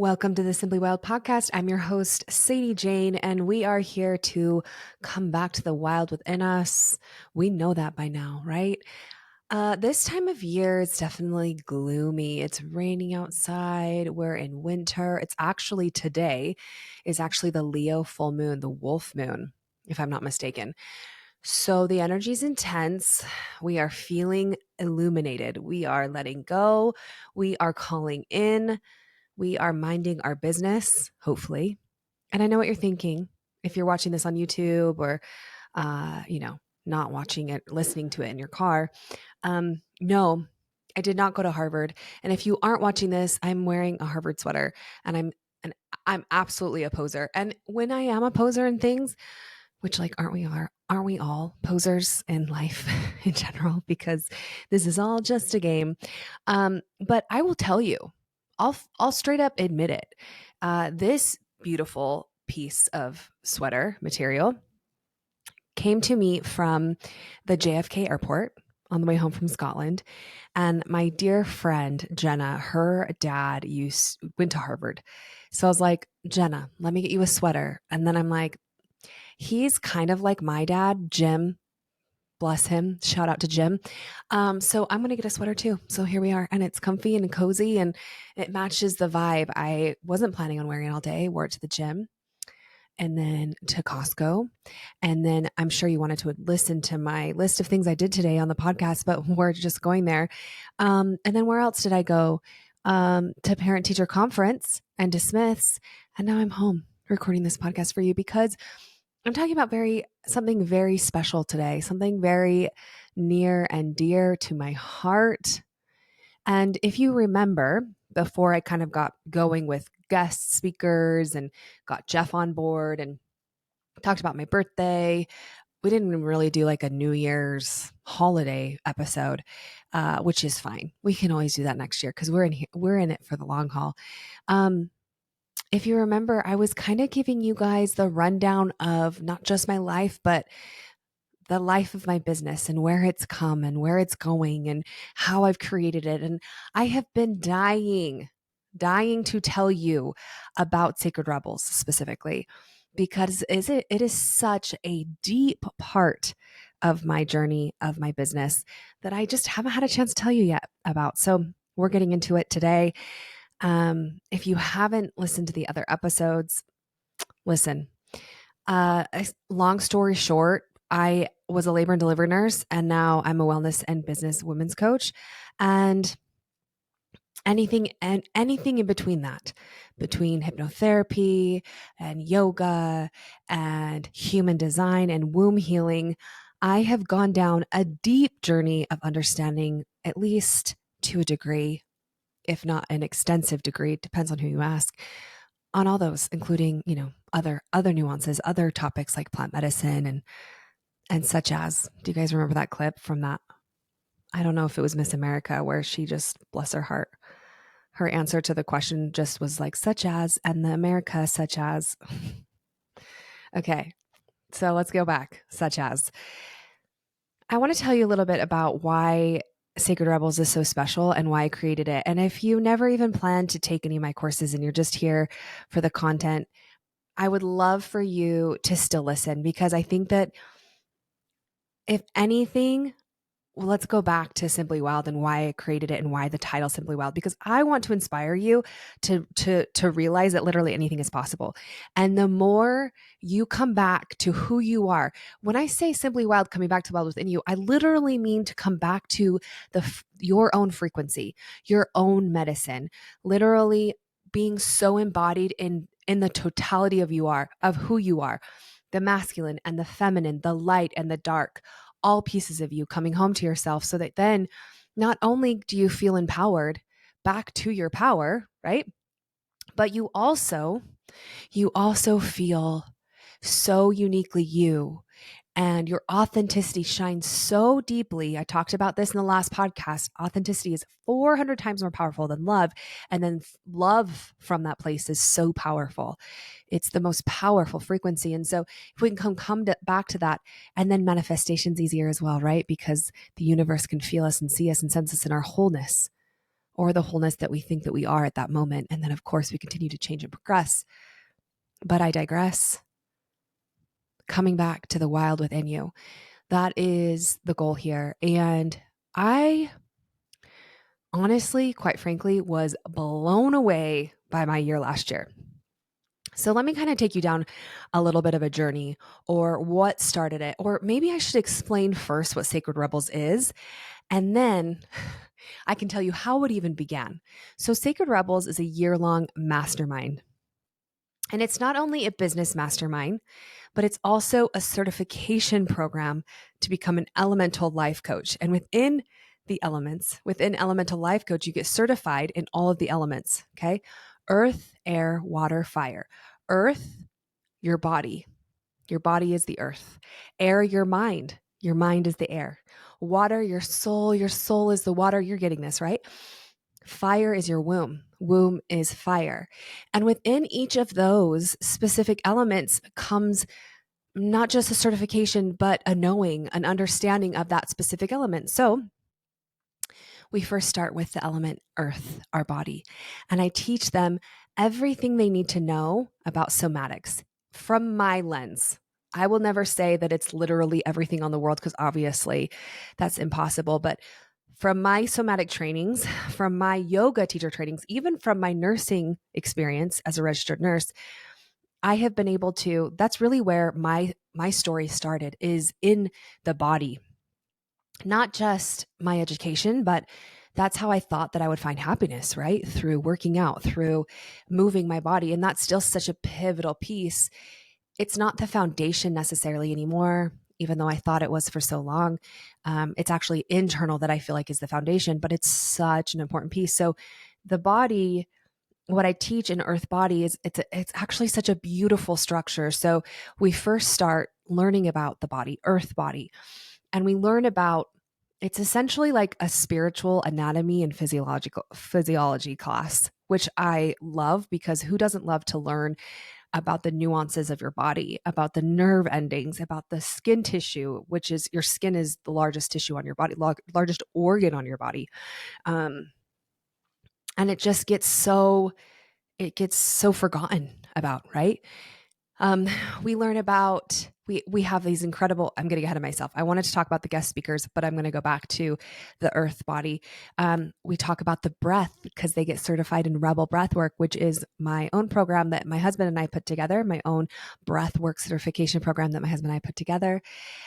Welcome to the Simply Wild podcast. I'm your host, Sadie Jane, and we are here to come back to the wild within us. We know that by now, right? This time of year, it's definitely gloomy. It's raining outside. We're in winter. It's actually today is actually the Leo full moon, the wolf moon, if I'm not mistaken. So the energy is intense. We are feeling illuminated. We are letting go. We are calling in. We are minding our business, hopefully. And I know what you're thinking. If you're watching this on YouTube or, not watching it, listening to it in your car. No, I did not go to Harvard. And if you aren't watching this, I'm wearing a Harvard sweater and I'm absolutely a poser. And when I am a poser in things, which like aren't we all posers in life in general? Because this is all just a game. But I will tell you, I'll straight up admit it. This beautiful piece of sweater material came to me from the JFK airport on the way home from Scotland. And my dear friend Jenna, her dad went to Harvard. So I was like, Jenna, let me get you a sweater. And then I'm like, he's kind of like my dad, Jim. Bless him. Shout out to Jim. So I'm going to get a sweater too. So here we are. And it's comfy and cozy and it matches the vibe. I wasn't planning on wearing it all day. Wore it to the gym and then to Costco. And then I'm sure you wanted to listen to my list of things I did today on the podcast, but we're just going there. And then where else did I go? To parent teacher conference and to Smith's. And now I'm home recording this podcast for you because I'm talking about something very special today, something very near and dear to my heart. And if you remember, before I kind of got going with guest speakers and got Jeff on board and talked about my birthday, we didn't even really do like a New Year's holiday episode, which is fine. We can always do that next year because we're in it for the long haul. If you remember, I was kind of giving you guys the rundown of not just my life, but the life of my business and where it's come and where it's going and how I've created it. And I have been dying to tell you about Sacred Rebels specifically, because it is such a deep part of my journey of my business that I just haven't had a chance to tell you yet about. So we're getting into it today. If you haven't listened to the other episodes, listen. Long story short, I was a labor and delivery nurse, and now I'm a wellness and business women's coach, and anything in between that, between hypnotherapy and yoga and human design and womb healing, I have gone down a deep journey of understanding, at least to a degree, if not an extensive degree, depends on who you ask, on all those, including, other nuances, other topics like plant medicine and such as. Do you guys remember that clip from that? I don't know if it was Miss America where she just, bless her heart, her answer to the question just was like, such as, and the America, such as. Okay, so let's go back. Such as. I want to tell you a little bit about why Sacred Rebels is so special and why I created it. And if you never even plan to take any of my courses and you're just here for the content, I would love for you to still listen, because I think that if anything, well, let's go back to Simply Wild and why I created it and why the title Simply Wild, because I want to inspire you to realize that literally anything is possible. And the more you come back to who you are, when I say Simply Wild, coming back to wild within you, I literally mean to come back to your own frequency, your own medicine, literally being so embodied in the totality of who you are, the masculine and the feminine, the light and the dark, all pieces of you coming home to yourself, so that then not only do you feel empowered back to your power, right? But you also feel so uniquely you, and your authenticity shines so deeply. I talked about this in the last podcast. Authenticity is 400 times more powerful than love. And then love from that place is so powerful. It's the most powerful frequency. And so if we can come back to that, and then manifestation's easier as well, right? Because the universe can feel us and see us and sense us in our wholeness, or the wholeness that we think that we are at that moment. And then, of course, we continue to change and progress. But I digress. Coming back to the wild within you, that is the goal here. And I honestly, quite frankly, was blown away by my year last year. So let me kind of take you down a little bit of a journey, or what started it. Or maybe I should explain first what Sacred Rebels is, and then I can tell you how it even began. So Sacred Rebels is a year-long mastermind. And it's not only a business mastermind, but it's also a certification program to become an elemental life coach. And within the elements, within elemental life coach, you get certified in all of the elements, okay? Earth, air, water, fire. Earth, your body. Your body is the earth. Air, your mind. Your mind is the air. Water, your soul. Your soul is the water. You're getting this, right? Fire is your womb. Womb is fire. And within each of those specific elements comes not just a certification, but a knowing, an understanding of that specific element. So we first start with the element earth, our body. And I teach them everything they need to know about somatics from my lens. I will never say that it's literally everything on the world, because obviously that's impossible. But from my somatic trainings, from my yoga teacher trainings, even from my nursing experience as a registered nurse, I have been able to, that's really where my story started, is in the body. Not just my education, but that's how I thought that I would find happiness, right? Through working out, through moving my body. And that's still such a pivotal piece. It's not the foundation necessarily anymore, even though I thought it was for so long. It's actually internal that I feel like is the foundation, but it's such an important piece. So the body, what I teach in Earth Body is it's actually such a beautiful structure. So we first start learning about the body, Earth Body, and we learn about, it's essentially like a spiritual anatomy and physiology class, which I love, because who doesn't love to learn about the nuances of your body, about the nerve endings, about the skin tissue, which is, your skin is the largest tissue on your body, largest organ on your body. And it just gets so, it gets so forgotten about, right? We learn about, we have these incredible, I'm getting ahead of myself. I wanted to talk about the guest speakers, but I'm going to go back to the Earth Body. We talk about the breath, because they get certified in Rebel Breathwork, which is my own program that my husband and I put together, my own breathwork certification program that my husband and I put together.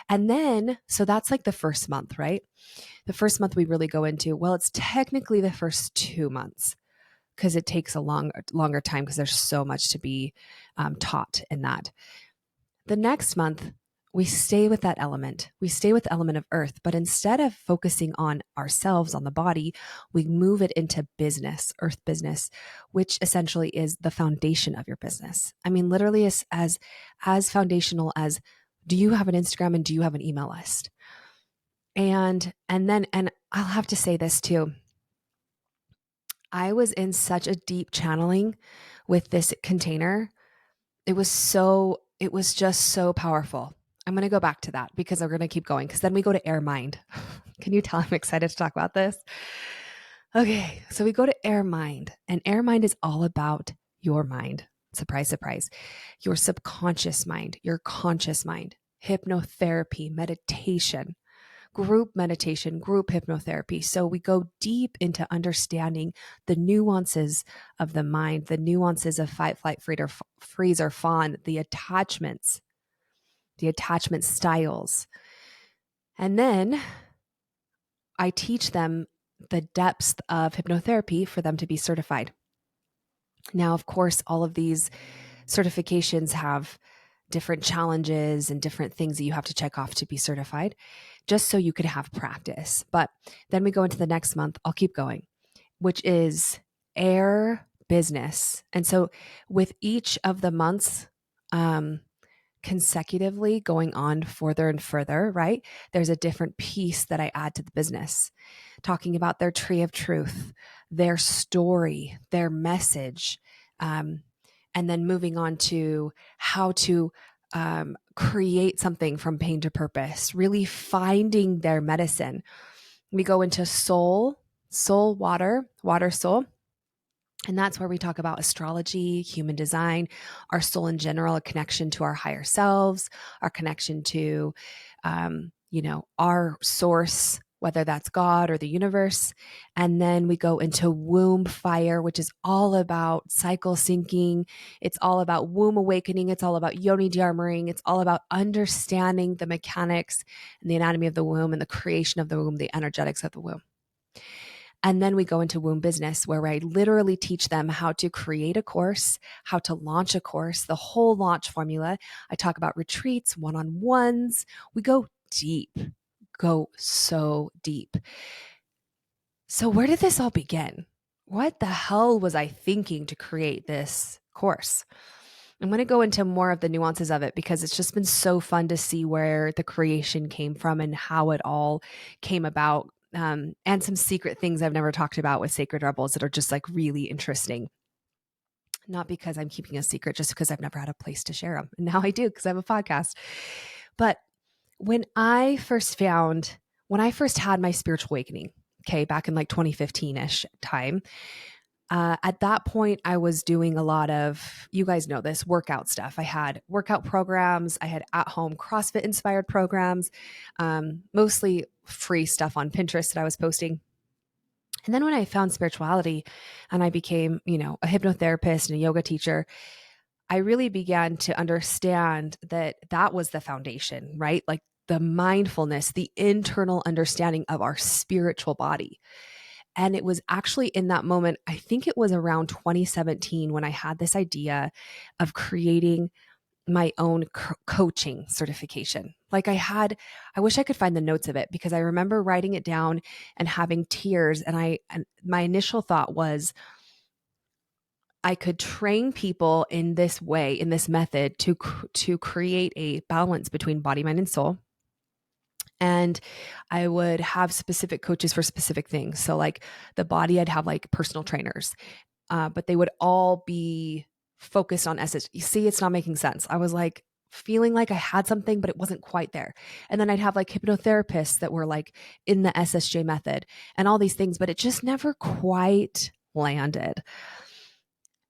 And then, so that's like the first month, right? The first month we really go into, well, it's technically the first 2 months, because it takes a longer time, because there's so much to be taught in that. The next month, we stay with that element. We stay with the element of earth, but instead of focusing on ourselves, on the body, we move it into business, earth business, which essentially is the foundation of your business. I mean, literally as foundational as, do you have an Instagram and do you have an email list? And I'll have to say this too. I was in such a deep channeling with this container. It was just so powerful. I'm going to go back to that, because we're going to keep going, because then we go to air mind. Can you tell I'm excited to talk about this? Okay. So we go to air mind, and air mind is all about your mind. Surprise, surprise. Your subconscious mind, your conscious mind, hypnotherapy, meditation, group meditation, group hypnotherapy. So we go deep into understanding the nuances of the mind, the nuances of fight, flight, freeze, or fawn, the attachment styles. And then I teach them the depths of hypnotherapy for them to be certified. Now, of course, all of these certifications have different challenges and different things that you have to check off to be certified, just so you could have practice. But then we go into the next month, I'll keep going, which is air business. And so with each of the months, consecutively going on further and further, right? There's a different piece that I add to the business, talking about their tree of truth, their story, their message, and then moving on to how to create something from pain to purpose, really finding their medicine. We go into soul, soul, water, soul. And that's where we talk about astrology, human design, our soul in general, a connection to our higher selves, our connection to, our source, whether that's God or the universe. And then we go into womb fire, which is all about cycle syncing. It's all about womb awakening. It's all about yoni de-armoring. It's all about understanding the mechanics and the anatomy of the womb and the creation of the womb, the energetics of the womb. And then we go into womb business, where I literally teach them how to create a course, how to launch a course, the whole launch formula. I talk about retreats, one-on-ones. We go so deep. So where did this all begin? What the hell was I thinking to create this course? I'm going to go into more of the nuances of it because it's just been so fun to see where the creation came from and how it all came about. And some secret things I've never talked about with Sacred Rebels that are just like really interesting. Not because I'm keeping a secret, just because I've never had a place to share them. And now I do because I have a podcast. But when I first had my spiritual awakening, okay, back in like 2015-ish time, at that point, I was doing a lot of, you guys know this, workout stuff. I had workout programs. I had at-home CrossFit inspired programs, mostly free stuff on Pinterest that I was posting. And then when I found spirituality and I became, a hypnotherapist and a yoga teacher, I really began to understand that that was the foundation, right? Like the mindfulness, the internal understanding of our spiritual body. And it was actually in that moment, I think it was around 2017 when I had this idea of creating my own coaching certification. Like I wish I could find the notes of it because I remember writing it down and having tears. And my initial thought was I could train people in this way, in this method to create a balance between body, mind, and soul. And I would have specific coaches for specific things. So like the body, I'd have like personal trainers, but they would all be focused on SS. You see, it's not making sense. I was like feeling like I had something, but it wasn't quite there. And then I'd have like hypnotherapists that were like in the SSJ method and all these things, but it just never quite landed.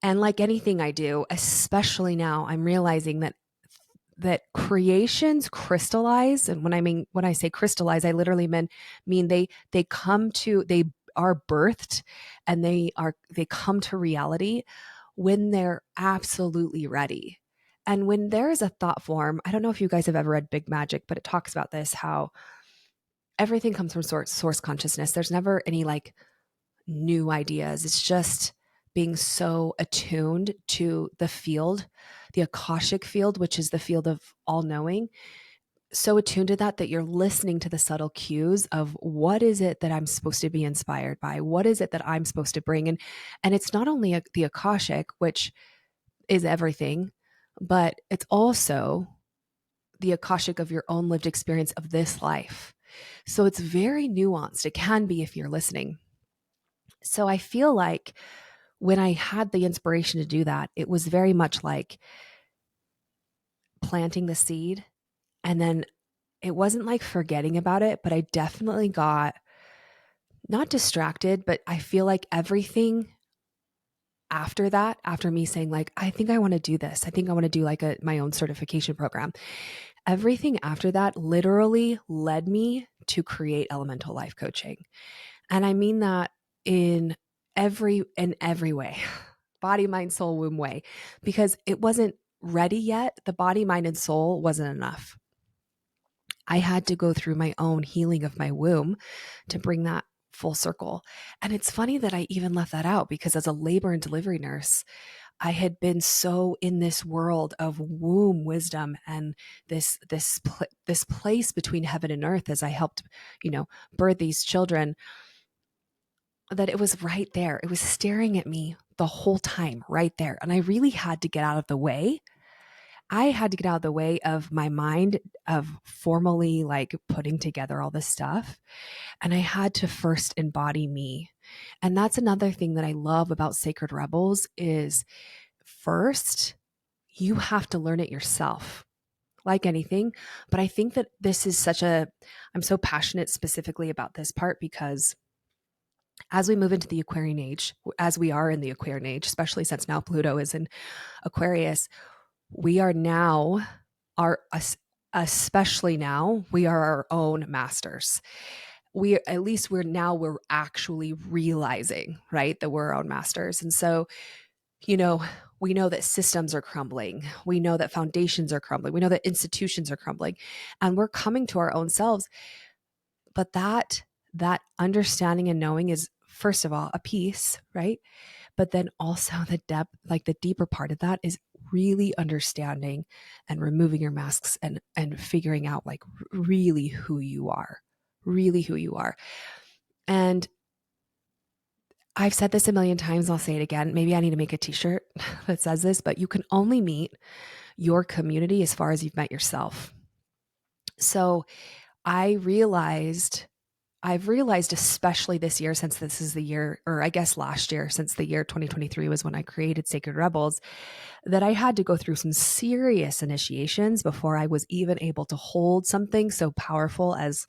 And like anything I do, especially now, I'm realizing that creations crystallize. And when I say crystallize, I literally mean they are birthed and they come to reality when they're absolutely ready. And when there is a thought form, I don't know if you guys have ever read Big Magic, but it talks about this, how everything comes from source consciousness. There's never any like new ideas. It's just being so attuned to the field, the Akashic field, which is the field of all knowing. So attuned to that you're listening to the subtle cues of what is it that I'm supposed to be inspired by? What is it that I'm supposed to bring? And it's not only the Akashic, which is everything, but it's also the Akashic of your own lived experience of this life. So it's very nuanced. It can be if you're listening. So I feel like when I had the inspiration to do that, it was very much like planting the seed. And then it wasn't like forgetting about it, but I definitely got not distracted, but I feel like everything after that, after me saying like, I think I want to do this. I think I want to do like my own certification program. Everything after that literally led me to create elemental life coaching. And I mean that in every way, body, mind, soul, womb way, because it wasn't ready yet. The body, mind, and soul wasn't enough. I had to go through my own healing of my womb to bring that full circle. And it's funny that I even left that out because as a labor and delivery nurse, I had been so in this world of womb wisdom and this place between heaven and earth as I helped, birth these children, that it was right there. It was staring at me the whole time right there. And I really had to get out of the way. I had to get out of the way of my mind of formally like putting together all this stuff. And I had to first embody me. And that's another thing that I love about Sacred Rebels is first, you have to learn it yourself, like anything. But I think that this is I'm so passionate specifically about this part because As we move into the Aquarian age, as we are in the Aquarian age, especially since now Pluto is in Aquarius, we are now our especially now we are our own masters. We at least we're actually realizing, right, that we're our own masters. And so, you know, we know that systems are crumbling. We know that foundations are crumbling. We know that institutions are crumbling, and we're coming to our own selves. But that understanding and knowing is, first of all, a piece, right? But then also the depth, like the deeper part of that is really understanding and removing your masks and figuring out like really who you are, really who you are. And I've said this a million times, I'll say it again. Maybe I need to make a t-shirt that says this, but you can only meet your community as far as you've met yourself. So I've realized, especially this year, since this is the year, or I guess last year, since the year 2023 was when I created Sacred Rebels, that I had to go through some serious initiations before I was even able to hold something so powerful as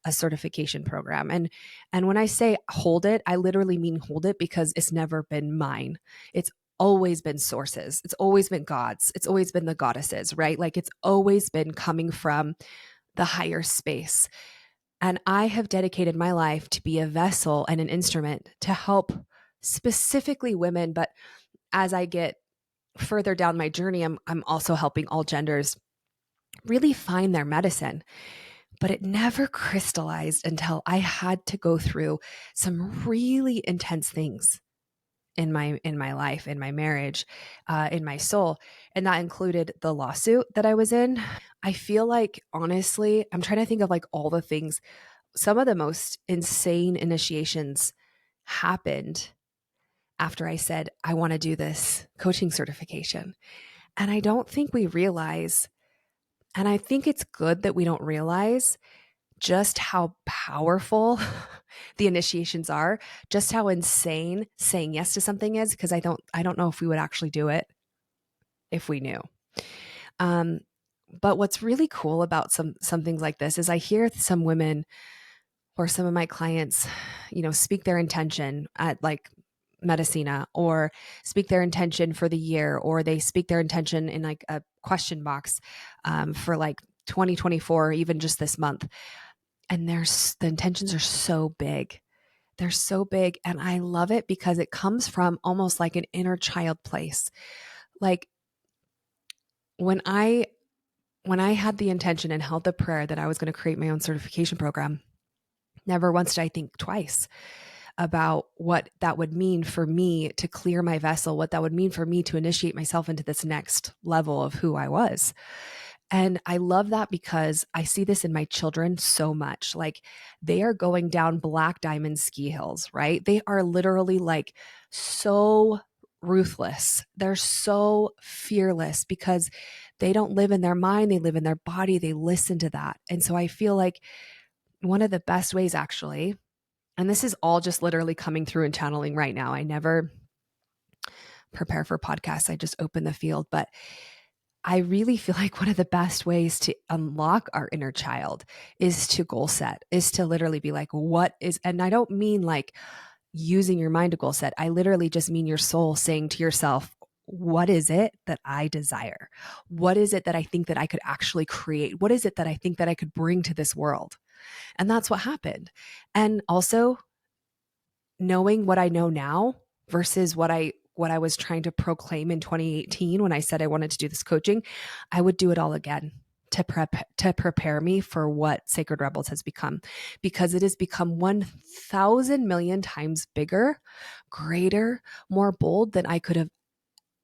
a certification program. And when I say hold it, I literally mean hold it, because it's never been mine. It's always been sources. It's always been God's. It's always been the goddesses, right? Like it's always been coming from the higher space. And I have dedicated my life to be a vessel and an instrument to help specifically women. But as I get further down my journey, I'm also helping all genders really find their medicine. But it never crystallized until I had to go through some really intense things in my life, in my marriage, in my soul. And that included the lawsuit that I was in. I feel like, honestly, I'm trying to think of like all the things. Some of the most insane initiations happened after I said, I want to do this coaching certification. And I don't think we realize, and I think it's good that we don't realize just how powerful the initiations are, just how insane saying yes to something is, because I don't know if we would actually do it if we knew. But what's really cool about some things like this is I hear some women or some of my clients, speak their intention at like Medicina, or speak their intention for the year, or they speak their intention in like a question box for like 2024, even just this month. And the intentions are so big. They're so big. And I love it because it comes from almost like an inner child place. Like when I had the intention and held the prayer that I was going to create my own certification program, never once did I think twice about what that would mean for me to clear my vessel, what that would mean for me to initiate myself into this next level of who I was. And I love that because I see this in my children so much. Like they are going down black diamond ski hills, right? They are literally like so ruthless. They're so fearless because they don't live in their mind, they live in their body, they listen to that. And so I feel like one of the best ways, actually, and this is all just literally coming through and channeling right now. I never prepare for podcasts. I just open the field. But I really feel like one of the best ways to unlock our inner child is to goal set, is to literally be like, what is, and I don't mean like using your mind to goal set. I literally just mean your soul saying to yourself, what is it that I desire? What is it that I think that I could actually create? What is it that I think that I could bring to this world? And that's what happened. And also knowing what I know now versus what I was trying to proclaim in 2018 when I said I wanted to do this coaching, I would do it all again to prepare me for what Sacred Rebels has become, because it has become 1,000 million times bigger, greater, more bold than I could have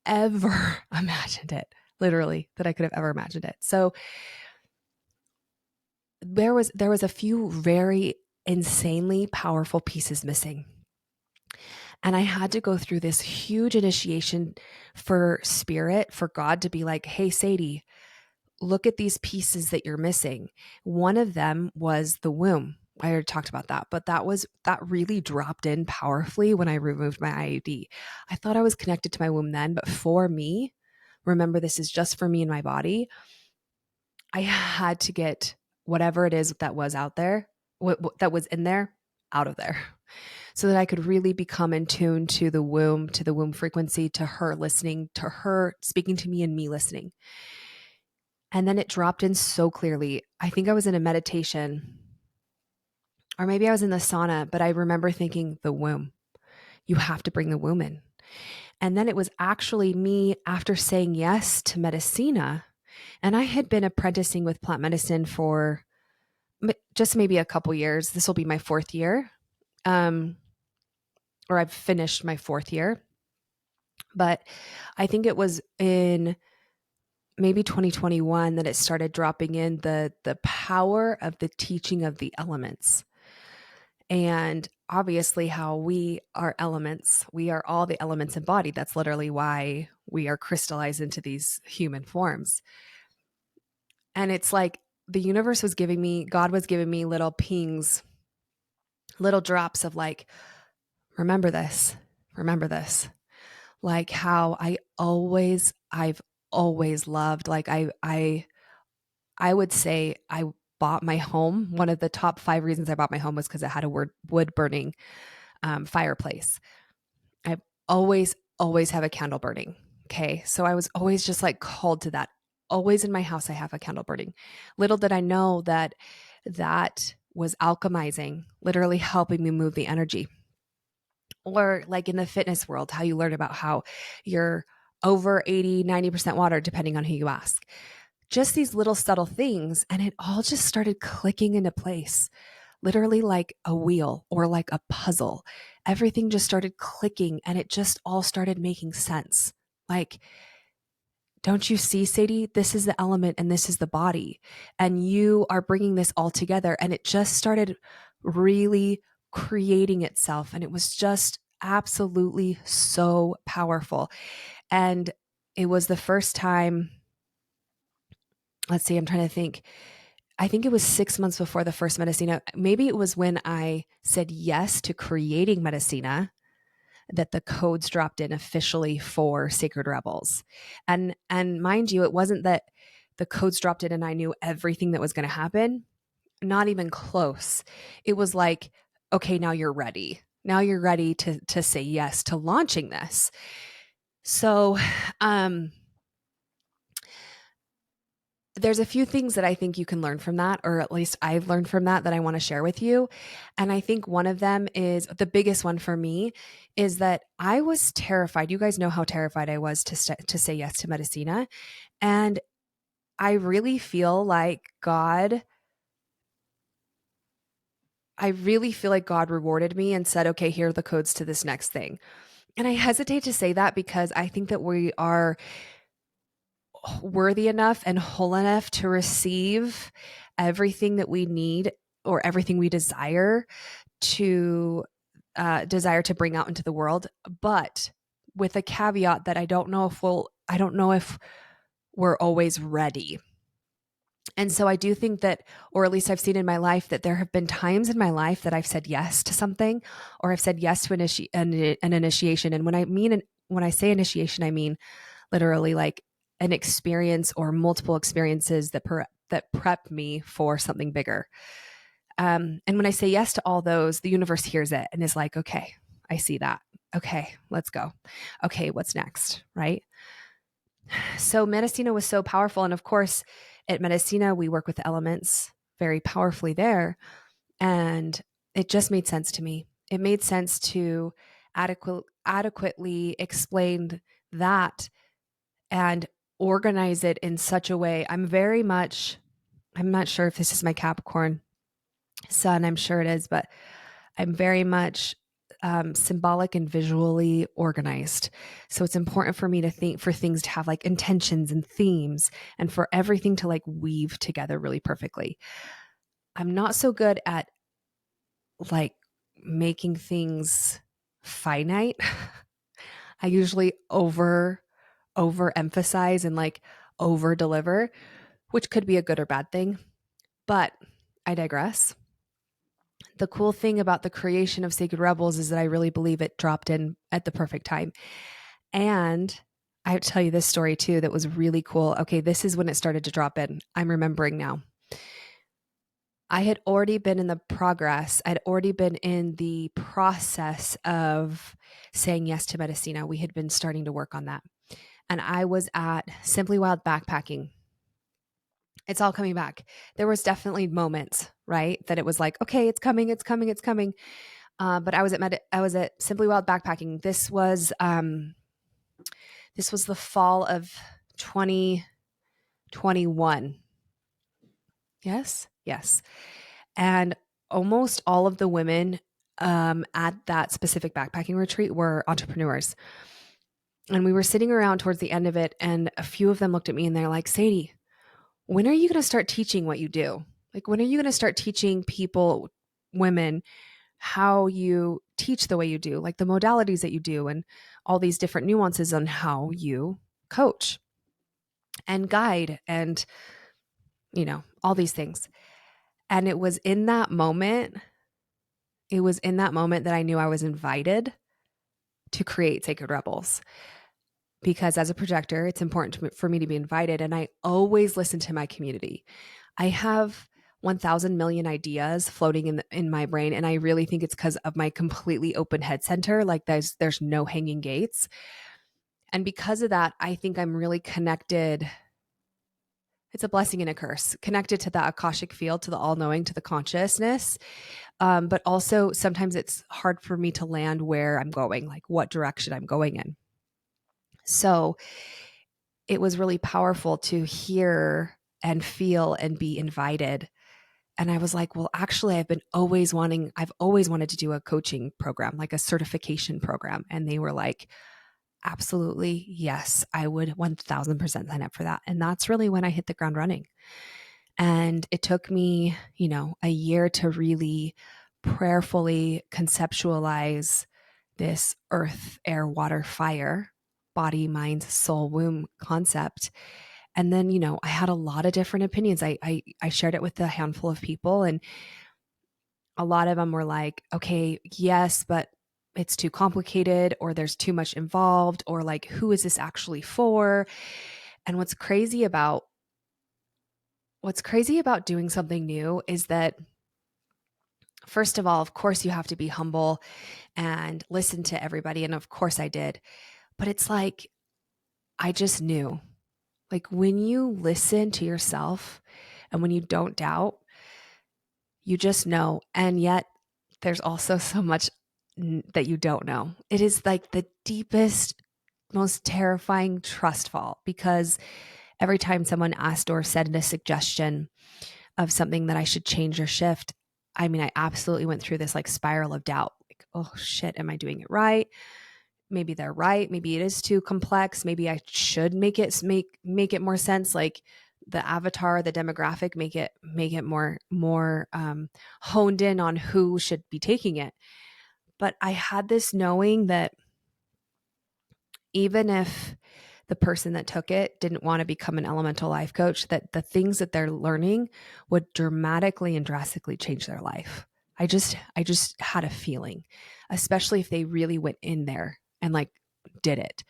ever imagined it. Literally, that I could have ever imagined it. So there was a few very insanely powerful pieces missing. And I had to go through this huge initiation for spirit, for God to be like, hey, Sadie, look at these pieces that you're missing. One of them was the womb. I already talked about that, but that really dropped in powerfully when I removed my IUD. I thought I was connected to my womb then, but for me, remember, this is just for me and my body. I had to get whatever it is that was out there, that was in there, out of there. so that I could really become in tune to the womb frequency, to her listening, to her speaking to me and me listening. And then it dropped in so clearly. I think I was in a meditation, or maybe I was in the sauna, but I remember thinking, the womb. You have to bring the womb in. And then it was actually me, after saying yes to Medicina, and I had been apprenticing with plant medicine for just maybe a couple years. This will be my 4th year, or I've finished my 4th year. But I think it was in maybe 2021 that it started dropping in the power of the teaching of the elements. And obviously how we are elements, we are all the elements embodied. That's literally why we are crystallized into these human forms. And it's like the universe was giving me, God was giving me little pings, little drops of like, remember this, remember this. Like how I've always loved, like I would say I bought my home. One of the top 5 reasons I bought my home was because it had a wood burning fireplace. I always have a candle burning. Okay. So I was always just like called to that. Always in my house, I have a candle burning. Little did I know that that was alchemizing, literally helping me move the energy. Or like in the fitness world, how you learn about how you're over 80, 90% water, depending on who you ask. Just these little subtle things. And it all just started clicking into place, literally like a wheel or like a puzzle. Everything just started clicking and it just all started making sense. Like, don't you see, Sadie? This is the element and this is the body. And you are bringing this all together. And it just started really creating itself. And it was just absolutely so powerful. And it was the first time, let's see, I'm trying to think. I think it was 6 months before the first Medicina. Maybe it was when I said yes to creating Medicina that the codes dropped in officially for Sacred Rebels. And mind you, it wasn't that the codes dropped in and I knew everything that was going to happen. Not even close. It was like, okay, now you're ready. Now you're ready to say yes to launching this. So, there's a few things that I think you can learn from that, or at least I've learned from that I want to share with you. And I think one of them is the biggest one for me is that I was terrified. You guys know how terrified I was to say yes to Medicina. And I really feel like God rewarded me and said, okay, here are the codes to this next thing. And I hesitate to say that because I think that we are worthy enough and whole enough to receive everything that we need or everything we desire to bring out into the world, but with a caveat that I don't know if we're always ready. And so I do think that, or at least I've seen in my life, that there have been times in my life that I've said yes to something, or I've said yes to an initiation. And when I say initiation, I mean literally like an experience or multiple experiences that prep me for something bigger. And when I say yes to all those, the universe hears it and is like, okay, I see that. Okay, let's go. Okay, what's next? Right? So Medicina was so powerful. And of course, at Medicina, we work with the elements very powerfully there. And it just made sense to me. It made sense to adequately explain that and organize it in such a way. I'm not sure if this is my Capricorn sun. I'm sure it is, but I'm very much symbolic and visually organized. So it's important for me to think for things to have like intentions and themes and for everything to like weave together really perfectly. I'm not so good at like making things finite. I usually overemphasize and like over deliver, which could be a good or bad thing, but I digress. The cool thing about the creation of Sacred Rebels is that I really believe it dropped in at the perfect time. And I have to tell you this story too that was really cool. Okay, this is when it started to drop in. I'm remembering now. I had already been in the progress. I'd already been in the process of saying yes to Medicina. We had been starting to work on that. And I was at Simply Wild backpacking. It's all coming back. There was definitely moments, right, that it was like, okay, it's coming, it's coming, it's coming. But I was at Simply Wild backpacking. This was the fall of 2021. Yes, yes. And almost all of the women at that specific backpacking retreat were entrepreneurs. And we were sitting around towards the end of it, and a few of them looked at me and they're like, Sadie, when are you going to start teaching what you do? Like, when are you going to start teaching people, women, how you teach the way you do, like the modalities that you do, and all these different nuances on how you coach and guide and, all these things. And it was in that moment that I knew I was invited to create Sacred Rebels. Because as a projector, it's important for me to be invited. And I always listen to my community. I have 1,000 million ideas floating in my brain. And I really think it's because of my completely open head center. Like there's no hanging gates. And because of that, I think I'm really connected. It's a blessing and a curse, connected to the Akashic field, to the all knowing, to the consciousness. But also sometimes it's hard for me to land where I'm going, like what direction I'm going in. So it was really powerful to hear and feel and be invited. And I was like, well, actually, I've always wanted to do a coaching program, like a certification program. And they were like, absolutely, yes, I would 1000% sign up for that. And that's really when I hit the ground running. And it took me, a year to really prayerfully conceptualize this earth, air, water, fire, body, mind, soul, womb concept. And then, I had a lot of different opinions. I shared it with a handful of people, and a lot of them were like, okay, yes, but it's too complicated, or there's too much involved, or like, who is this actually for? And what's crazy about doing something new is that, first of all, of course, you have to be humble and listen to everybody. And of course I did. But it's like, I just knew, like, when you listen to yourself and when you don't doubt, you just know. And yet there's also so much that you don't know. It is like the deepest, most terrifying trust fall, because every time someone asked or said a suggestion of something that I should change or shift, I mean, I absolutely went through this like spiral of doubt. Like, oh shit, am I doing it right? Maybe they're right. Maybe it is too complex. Maybe I should make it more sense. Like the avatar, the demographic, make it more honed in on who should be taking it. But I had this knowing that even if the person that took it didn't want to become an elemental life coach, that the things that they're learning would dramatically and drastically change their life. I just had a feeling, especially if they really went in there and like did it.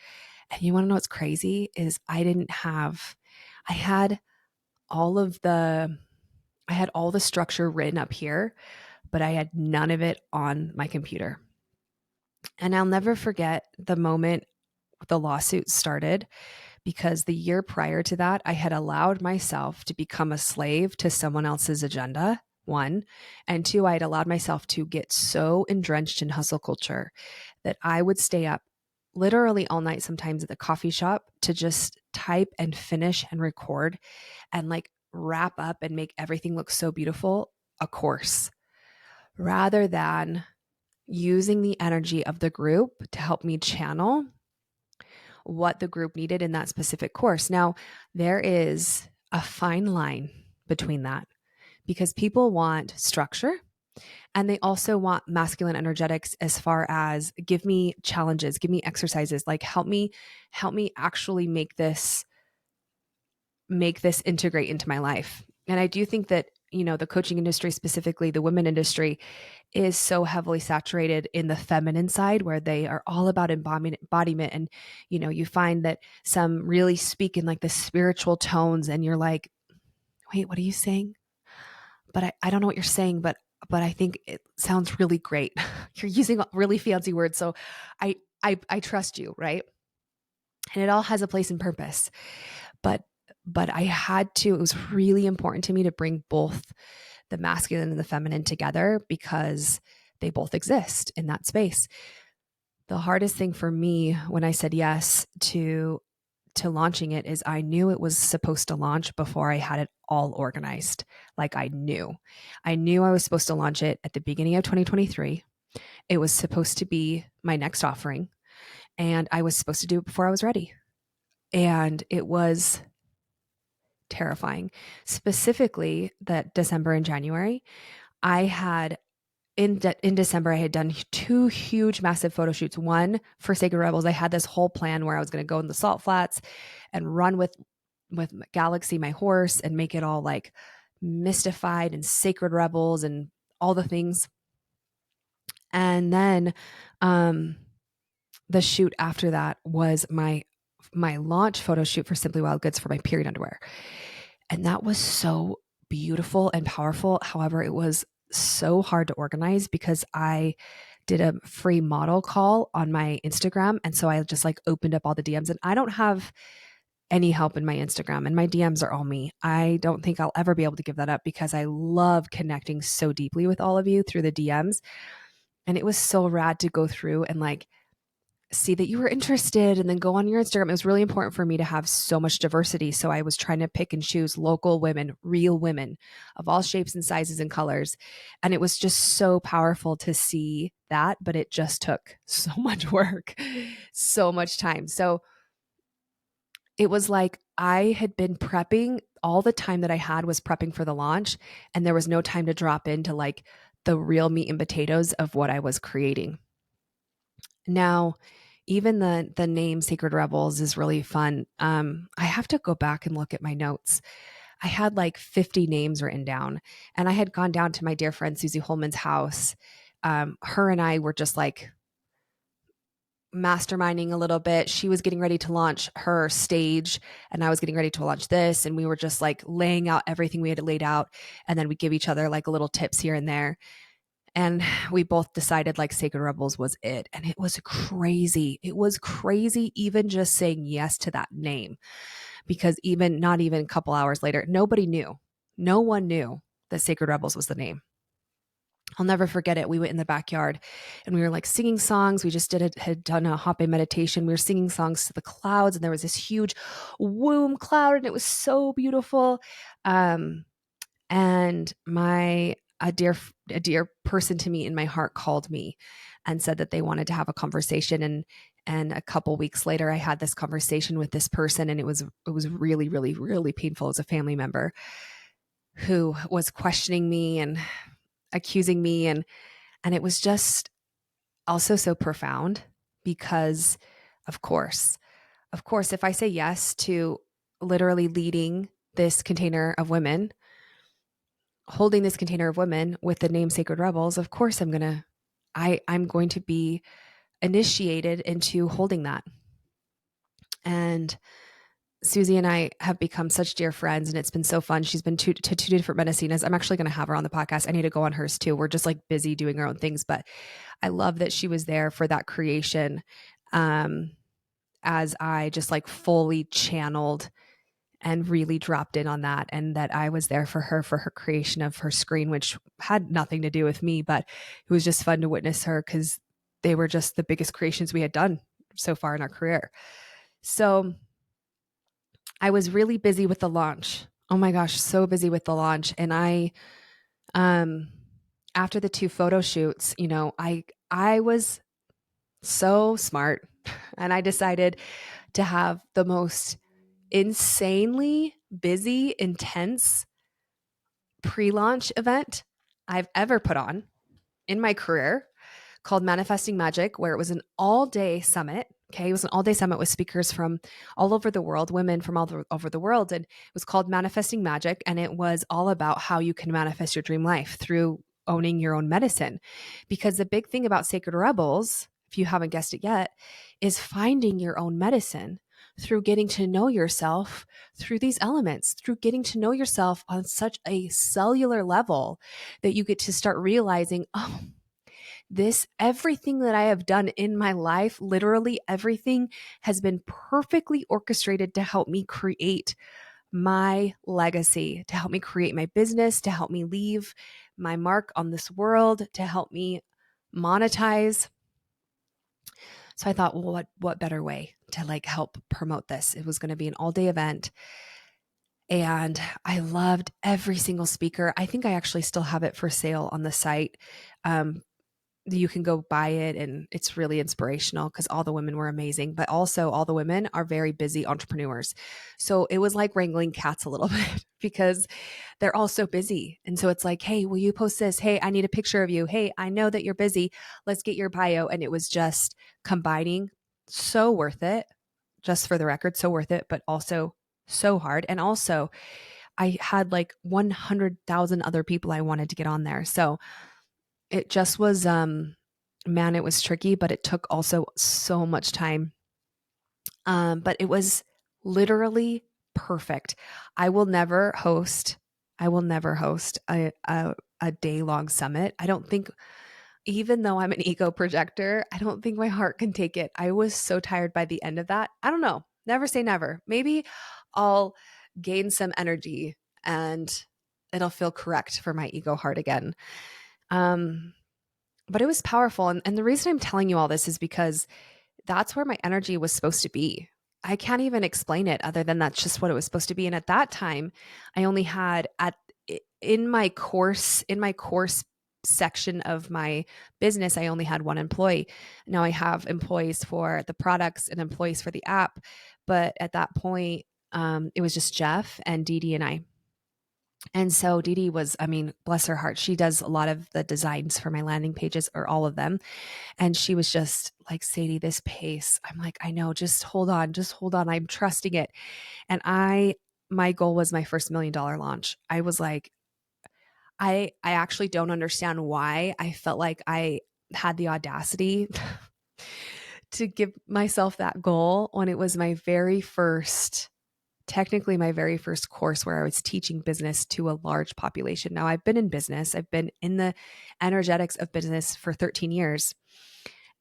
And you want to know what's crazy is I had all the structure written up here, but I had none of it on my computer. And I'll never forget the moment the lawsuit started, because the year prior to that, I had allowed myself to become a slave to someone else's agenda, one. And two, I had allowed myself to get so entrenched in hustle culture that I would stay up literally all night, sometimes at the coffee shop, to just type and finish and record and like wrap up and make everything look so beautiful, a course, rather than using the energy of the group to help me channel what the group needed in that specific course. Now, there is a fine line between that, because people want structure and they also want masculine energetics, as far as give me challenges, give me exercises, like help me actually make this integrate into my life. And I do think that, the coaching industry, specifically the women industry, is so heavily saturated in the feminine side, where they are all about embodiment. And, you find that some really speak in like the spiritual tones, and you're like, wait, what are you saying? but I don't know what you're saying, but I think it sounds really great. You're using really fancy words. So I trust you, right? And it all has a place and purpose. But but I had to, it was really important to me to bring both the masculine and the feminine together because they both exist in that space. The hardest thing for me when I said yes to launching it is I knew it was supposed to launch before I had it all organized. Like I knew. I knew I was supposed to launch it at the beginning of 2023. It was supposed to be my next offering, and I was supposed to do it before I was ready. And it was terrifying. Specifically that December and January, I had in December, I had done two huge, massive photo shoots. One for Sacred Rebels. I had this whole plan where I was going to go in the salt flats and run with Galaxy, my horse, and make it all like mystified and Sacred Rebels and all the things. And then the shoot after that was my launch photo shoot for Simply Wild Goods for my period underwear. And that was so beautiful and powerful. However, it was so hard to organize because I did a free model call on my Instagram. And so I just like opened up all the DMs, and I don't have any help in my Instagram, and my DMs are all me. I don't think I'll ever be able to give that up because I love connecting so deeply with all of you through the DMs. And it was so rad to go through and like see that you were interested and then go on your Instagram. It was really important for me to have so much diversity. So I was trying to pick and choose local women, real women of all shapes and sizes and colors. And it was just so powerful to see that, but it just took so much work, so much time. So it was like I had been prepping. All the time that I had was prepping for the launch, and there was no time to drop into like the real meat and potatoes of what I was creating. Now, even the name Sacred Rebels is really fun. I have to go back and look at my notes. I had like 50 names written down, and I had gone down to my dear friend Susie Holman's house. Her and I were just like masterminding a little bit. She was getting ready to launch her stage, and I was getting ready to launch this, and we were just like laying out everything we had laid out, and then we give each other like little tips here and there. And we both decided like Sacred Rebels was it. And it was crazy. It was crazy even just saying yes to that name, because even not even a couple hours later, nobody knew. No one knew that Sacred Rebels was the name. I'll never forget it. We went in the backyard and we were like singing songs. We just had done a hop in meditation. We were singing songs to the clouds, and there was this huge womb cloud, and it was so beautiful. And a dear person to me in my heart called me and said that they wanted to have a conversation. And a couple weeks later, I had this conversation with this person, and it was really, really, really painful. It was a family member who was questioning me and accusing me, and it was just also so profound because, of course, if I say yes to literally leading this container of women, holding this container of women with the name Sacred Rebels, of course I'm going to be initiated into holding that. And Susie and I have become such dear friends, and it's been so fun. She's been to two different Mendocinas. I'm actually going to have her on the podcast. I need to go on hers too. We're just like busy doing our own things, but I love that she was there for that creation. As I just like fully channeled and really dropped in on that, and that I was there for her creation of her screen, which had nothing to do with me, but it was just fun to witness her because they were just the biggest creations we had done so far in our career. So I was really busy with the launch. Oh my gosh, so busy with the launch. And after the two photo shoots, I was so smart, and I decided to have the most insanely busy, intense pre-launch event I've ever put on in my career, called Manifesting Magic, where it was an all-day summit. Okay, it was an all-day summit with speakers from all over the world, women from all over the world, and it was called Manifesting Magic, and it was all about how you can manifest your dream life through owning your own medicine. Because the big thing about Sacred Rebels, if you haven't guessed it yet, is finding your own medicine. through getting to know yourself through these elements, through getting to know yourself on such a cellular level that you get to start realizing, oh, this everything that I have done in my life, literally everything has been perfectly orchestrated to help me create my legacy, to help me create my business, to help me leave my mark on this world, to help me monetize. So I thought, well, what better way to like help promote this? It was going to be an all-day event. And I loved every single speaker. I think I actually still have it for sale on the site. You can go buy it, and it's really inspirational because all the women were amazing, but also all the women are very busy entrepreneurs. So it was like wrangling cats a little bit because they're all so busy. And so it's like, hey, will you post this? Hey, I need a picture of you. Hey, I know that you're busy. Let's get your bio. And it was just combining, so worth it, just for the record, so worth it, but also so hard. And also, I had like 100,000 other people I wanted to get on there. So it just was, man, it was tricky, but it took also so much time. But it was literally perfect. I will never host, I will never host a day long summit. I don't think, even though I'm an ego projector, I don't think my heart can take it. I was so tired by the end of that. I don't know. Never say never. Maybe I'll gain some energy and it'll feel correct for my ego heart again. Um, but it was powerful. And the reason I'm telling you all this is because that's where my energy was supposed to be. I can't even explain it other than that's just what it was supposed to be. And at that time, I only had in my course section of my business, I only had one employee. Now I have employees for the products and employees for the app. But at that point, it was just Jeff and Dee Dee and I. And so Dee Dee was, I mean, bless her heart, she does a lot of the designs for my landing pages, or all of them. And she was just like, Sadie, this pace. I'm like, I know, just hold on, just hold on. I'm trusting it. And my goal was my first $1 million launch. I was like, I actually don't understand why I felt like I had the audacity to give myself that goal when it was my very first, technically my very first course where I was teaching business to a large population. Now I've been in business, I've been in the energetics of business for 13 years,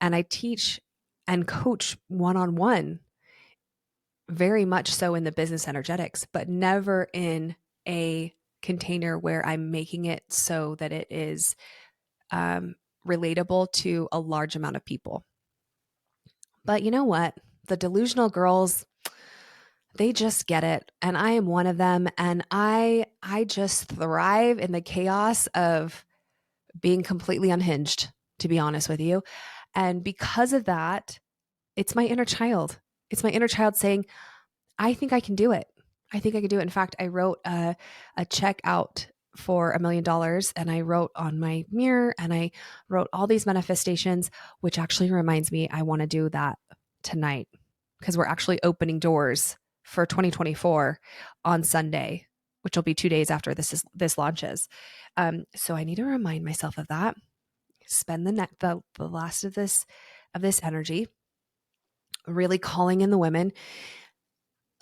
and I teach and coach one-on-one, very much so in the business energetics, but never in a container where I'm making it so that it is relatable to a large amount of people. But you know what? The delusional girls, they just get it. And I am one of them. And I just thrive in the chaos of being completely unhinged, to be honest with you. And because of that, it's my inner child. It's my inner child saying, I think I can do it. I think I can do it. In fact, I wrote a check out for $1 million, and I wrote on my mirror, and I wrote all these manifestations, which actually reminds me, I want to do that tonight because we're actually opening doors for 2024 on Sunday, which will be 2 days after this launches. So I need to remind myself of that. Spend the last of this energy really calling in the women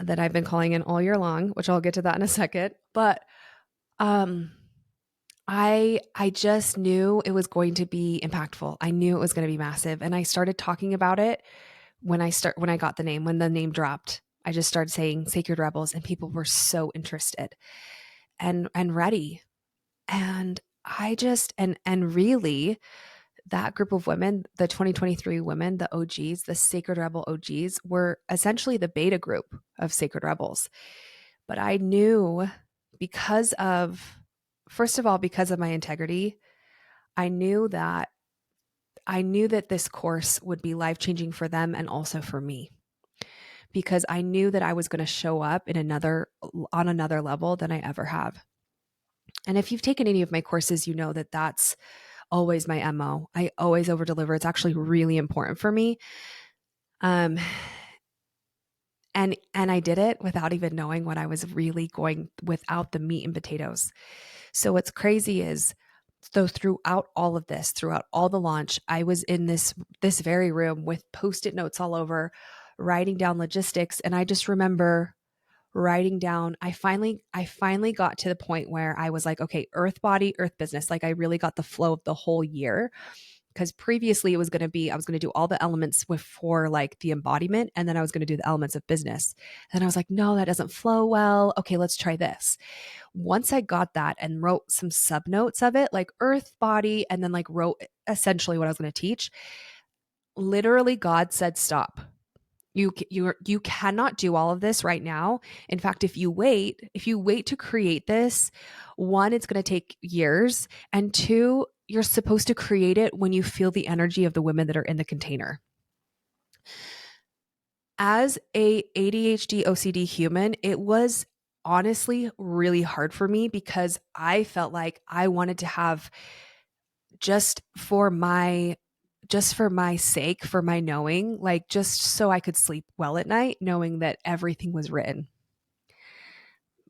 that I've been calling in all year long, which I'll get to that in a second. But I just knew it was going to be impactful. I knew it was going to be massive, and I started talking about it when I got the name, when the name dropped. I just started saying Sacred Rebels, and people were so interested and ready. And I just and really, that group of women, the 2023 women, the OGs, the Sacred Rebel OGs, were essentially the beta group of Sacred Rebels. But I knew, first of all, because of my integrity, I knew that this course would be life-changing for them and also for me, because I knew that I was going to show up on another level than I ever have. And if you've taken any of my courses, you know that that's always my MO. I always over deliver. It's actually really important for me. And I did it without even knowing what I was really going, without the meat and potatoes. So what's crazy is, so throughout all of this, throughout all the launch, I was in this very room with Post-it notes all over, writing down logistics. And I just remember writing down, I finally got to the point where I was like, okay, earth body, earth business. Like I really got the flow of the whole year. Because previously it was going to be, I was going to do all the elements for like the embodiment. And then I was going to do the elements of business. And I was like, no, that doesn't flow well. Okay, let's try this. Once I got that and wrote some sub notes of it, like earth body, and then like wrote essentially what I was going to teach, literally God said, stop. You cannot do all of this right now. In fact, if you wait to create this, one, it's going to take years, and two, you're supposed to create it when you feel the energy of the women that are in the container. As a ADHD OCD human, it was honestly really hard for me because I felt like I wanted to have just for my sake, for my knowing, like just so I could sleep well at night, knowing that everything was written.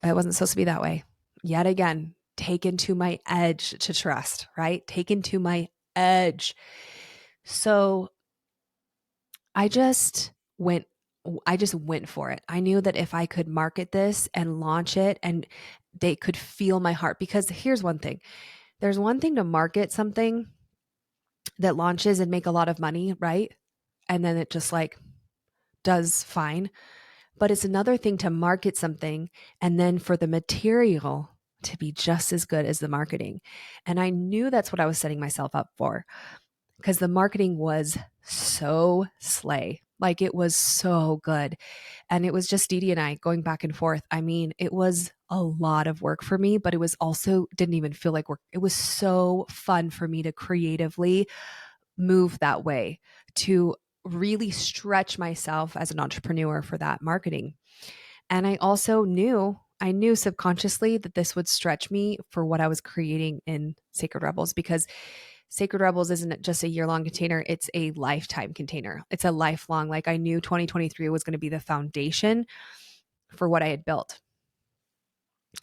It wasn't supposed to be that way. Yet again, taken to my edge to trust, right? Taken to my edge. So I just went for it. I knew that if I could market this and launch it and they could feel my heart, because here's one thing. There's one thing to market something that launches and make a lot of money, right? And then it just like does fine. But it's another thing to market something and then for the material to be just as good as the marketing. And I knew that's what I was setting myself up for because the marketing was so slay. Like it was so good. And it was just Dee Dee and I going back and forth. I mean, it was a lot of work for me, but it was also didn't even feel like work. It was so fun for me to creatively move that way, to really stretch myself as an entrepreneur for that marketing. And I knew subconsciously that this would stretch me for what I was creating in Sacred Rebels, because Sacred Rebels isn't just a year-long container, it's a lifetime container. It's a lifelong, like I knew 2023 was going to be the foundation for what I had built.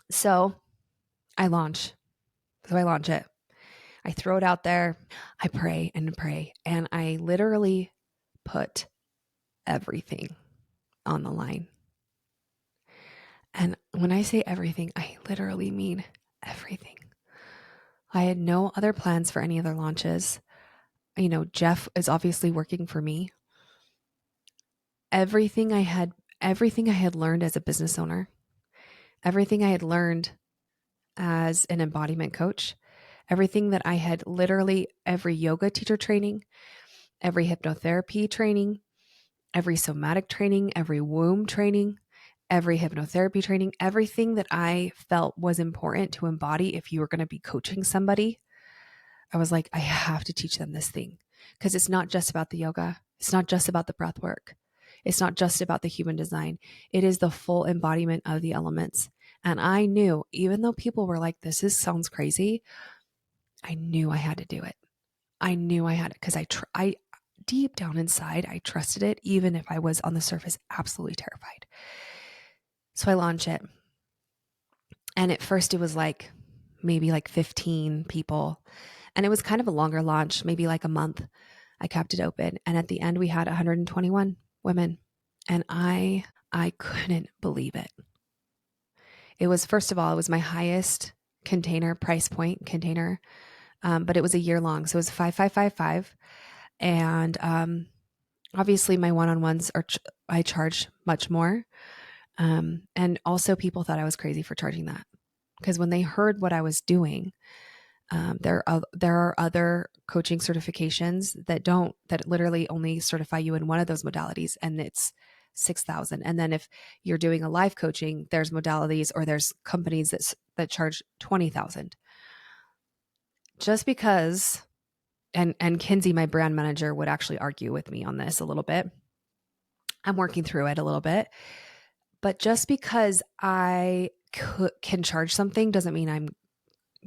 So I launch. I launch it. I throw it out there. I pray and pray. And I literally put everything on the line. And when I say everything, I literally mean everything. I had no other plans for any other launches. You know, Jeff is obviously working for me. Everything I had learned as a business owner, everything I had learned as an embodiment coach, everything that I had literally every yoga teacher training, every hypnotherapy training, every somatic training, every womb training, every hypnotherapy training, everything that I felt was important to embody if you were going to be coaching somebody, I was like, I have to teach them this thing, because it's not just about the yoga. It's not just about the breath work. It's not just about the human design. It is the full embodiment of the elements. And I knew, even though people were like, sounds crazy, I knew I had to do it. I knew I had it because I deep down inside, I trusted it, even if I was on the surface absolutely terrified. So I launch it. And at first it was like maybe like 15 people. And it was kind of a longer launch, maybe like a month. I kept it open. And at the end we had 121 women. And I couldn't believe it. It was, first of all, it was my highest container price point container. But it was a year long. So it was 5,555. And obviously my one-on-ones I charge much more. And also people thought I was crazy for charging that, because when they heard what I was doing, there are other coaching certifications that literally only certify you in one of those modalities, and it's 6,000. And then if you're doing a life coaching, there's modalities or there's companies that charge 20,000. Just because, and Kinsey, my brand manager, would actually argue with me on this a little bit. I'm working through it a little bit. But just because I can charge something doesn't mean I'm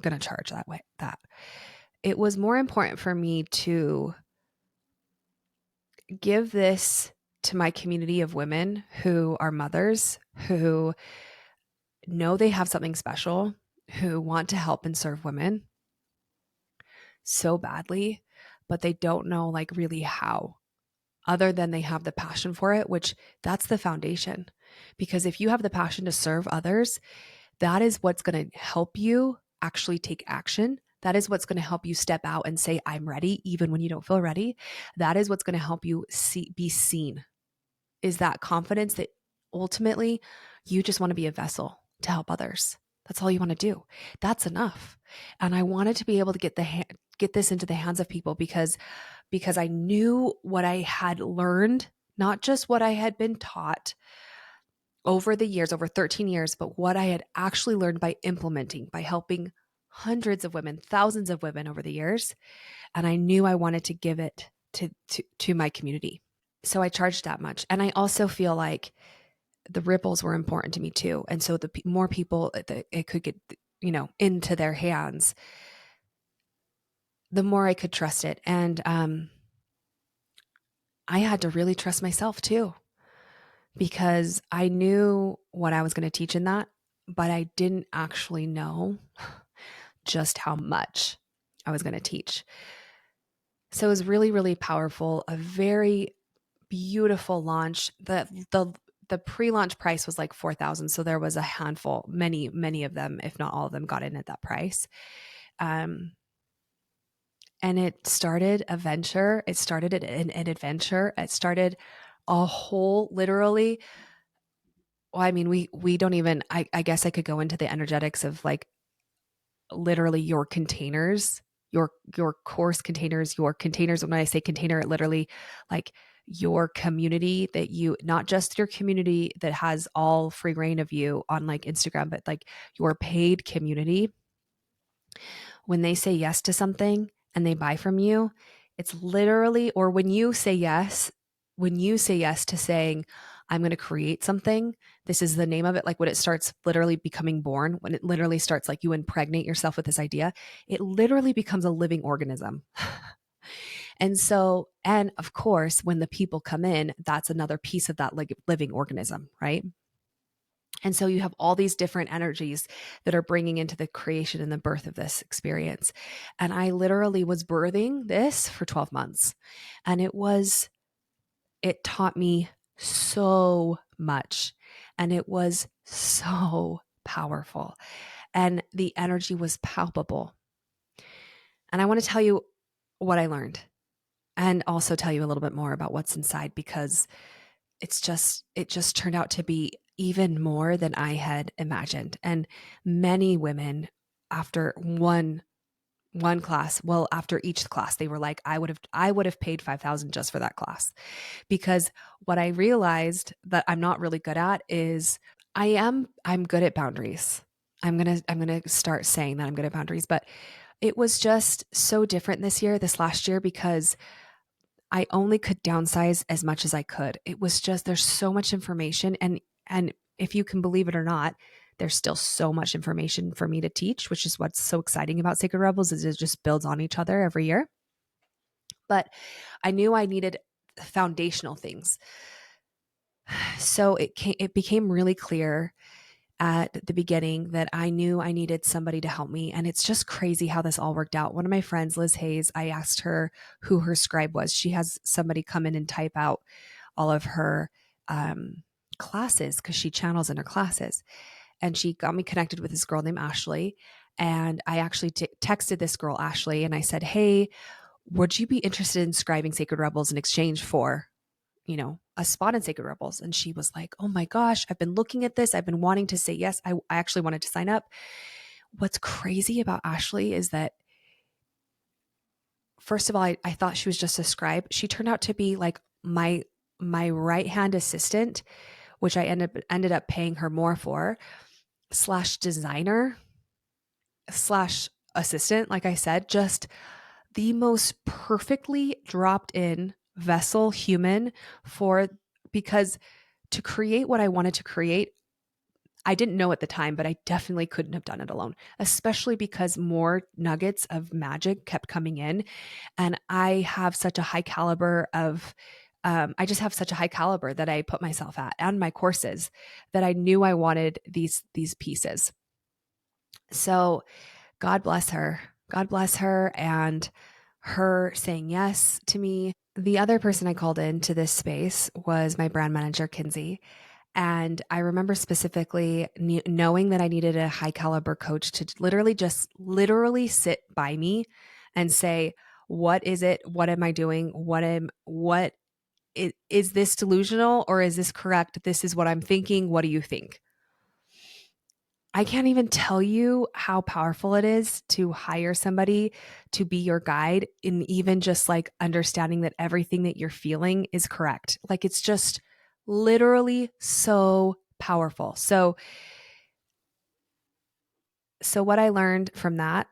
going to charge that way. That it was more important for me to give this to my community of women who are mothers, who know they have something special, who want to help and serve women so badly, but they don't know like really how. other than they have the passion for it, which that's the foundation. Because if you have the passion to serve others, that is what's going to help you actually take action. That is what's going to help you step out and say, I'm ready, even when you don't feel ready. That is what's going to help you be seen, is that confidence that ultimately you just want to be a vessel to help others. That's all you want to do. That's enough. And I wanted to be able to get this into the hands of people because I knew what I had learned, not just what I had been taught over the years, over 13 years, but what I had actually learned by implementing, by helping hundreds of women, thousands of women over the years. And I knew I wanted to give it to my community. So I charged that much. And I also feel like the ripples were important to me too. And so the more people that it could get, into their hands, the more I could trust it. And I had to really trust myself too, because I knew what I was going to teach in that, but I didn't actually know just how much I was going to teach. So it was really, really powerful, a very beautiful launch. The pre-launch price was like 4,000. So there was a handful, many of them, if not all of them, got in at that price. And it started a venture. It started an adventure. It started a whole, literally. Well, I mean, we don't even, I guess I could go into the energetics of like literally your containers, your course containers, your containers. When I say container, it literally like your community, that you, not just your community that has all free reign of you on like Instagram, but like your paid community. When they say yes to something and they buy from you, it's literally, or when you say yes to saying, I'm going to create something, this is the name of it. Like when it starts literally becoming born, when it literally starts, like you impregnate yourself with this idea, it literally becomes a living organism. And so, and of course, when the people come in, that's another piece of that living organism, right? And so you have all these different energies that are bringing into the creation and the birth of this experience. And I literally was birthing this for 12 months. And it taught me so much. And it was so powerful. And the energy was palpable. And I want to tell you what I learned, and also tell you a little bit more about what's inside, because it just turned out to be even more than I had imagined. And many women, after one class, well, after each class, they were like, I would have paid 5,000 just for that class. Because what I realized that I'm not really good at is I'm good at boundaries. I'm going to start saying that I'm good at boundaries, but it was just so different this last year, because I only could downsize as much as I could. It was just, there's so much information, and if you can believe it or not, there's still so much information for me to teach, which is what's so exciting about Sacred Rebels, is it just builds on each other every year. But I knew I needed foundational things. So it became really clear at the beginning that I knew I needed somebody to help me. And it's just crazy how this all worked out. One of my friends, Liz Hayes, I asked her who her scribe was. She has somebody come in and type out all of her classes, because she channels in her classes. And she got me connected with this girl named Ashley. And I actually texted this girl, Ashley, and I said, hey, would you be interested in scribing Sacred Rebels in exchange for, a spot in Sacred Rebels? And she was like, oh my gosh, I've been looking at this. I've been wanting to say yes. I actually wanted to sign up. What's crazy about Ashley is that, first of all, I thought she was just a scribe. She turned out to be like my right-hand assistant, which I ended up paying her more for, / designer / assistant. Like I said, just the most perfectly dropped in vessel human because to create what I wanted to create, I didn't know at the time, but I definitely couldn't have done it alone, especially because more nuggets of magic kept coming in. And I have such a high caliber I just have such a high caliber that I put myself at, and my courses, that I knew I wanted these pieces. So God bless her. God bless her. And her saying yes to me. The other person I called into this space was my brand manager, Kinsey. And I remember specifically knowing that I needed a high caliber coach to literally sit by me and say, what is it? What am I doing? Is this delusional or is this correct? This is what I'm thinking. What do you think? I can't even tell you how powerful it is to hire somebody to be your guide in even just like understanding that everything that you're feeling is correct. Like it's just literally so powerful. So what I learned from that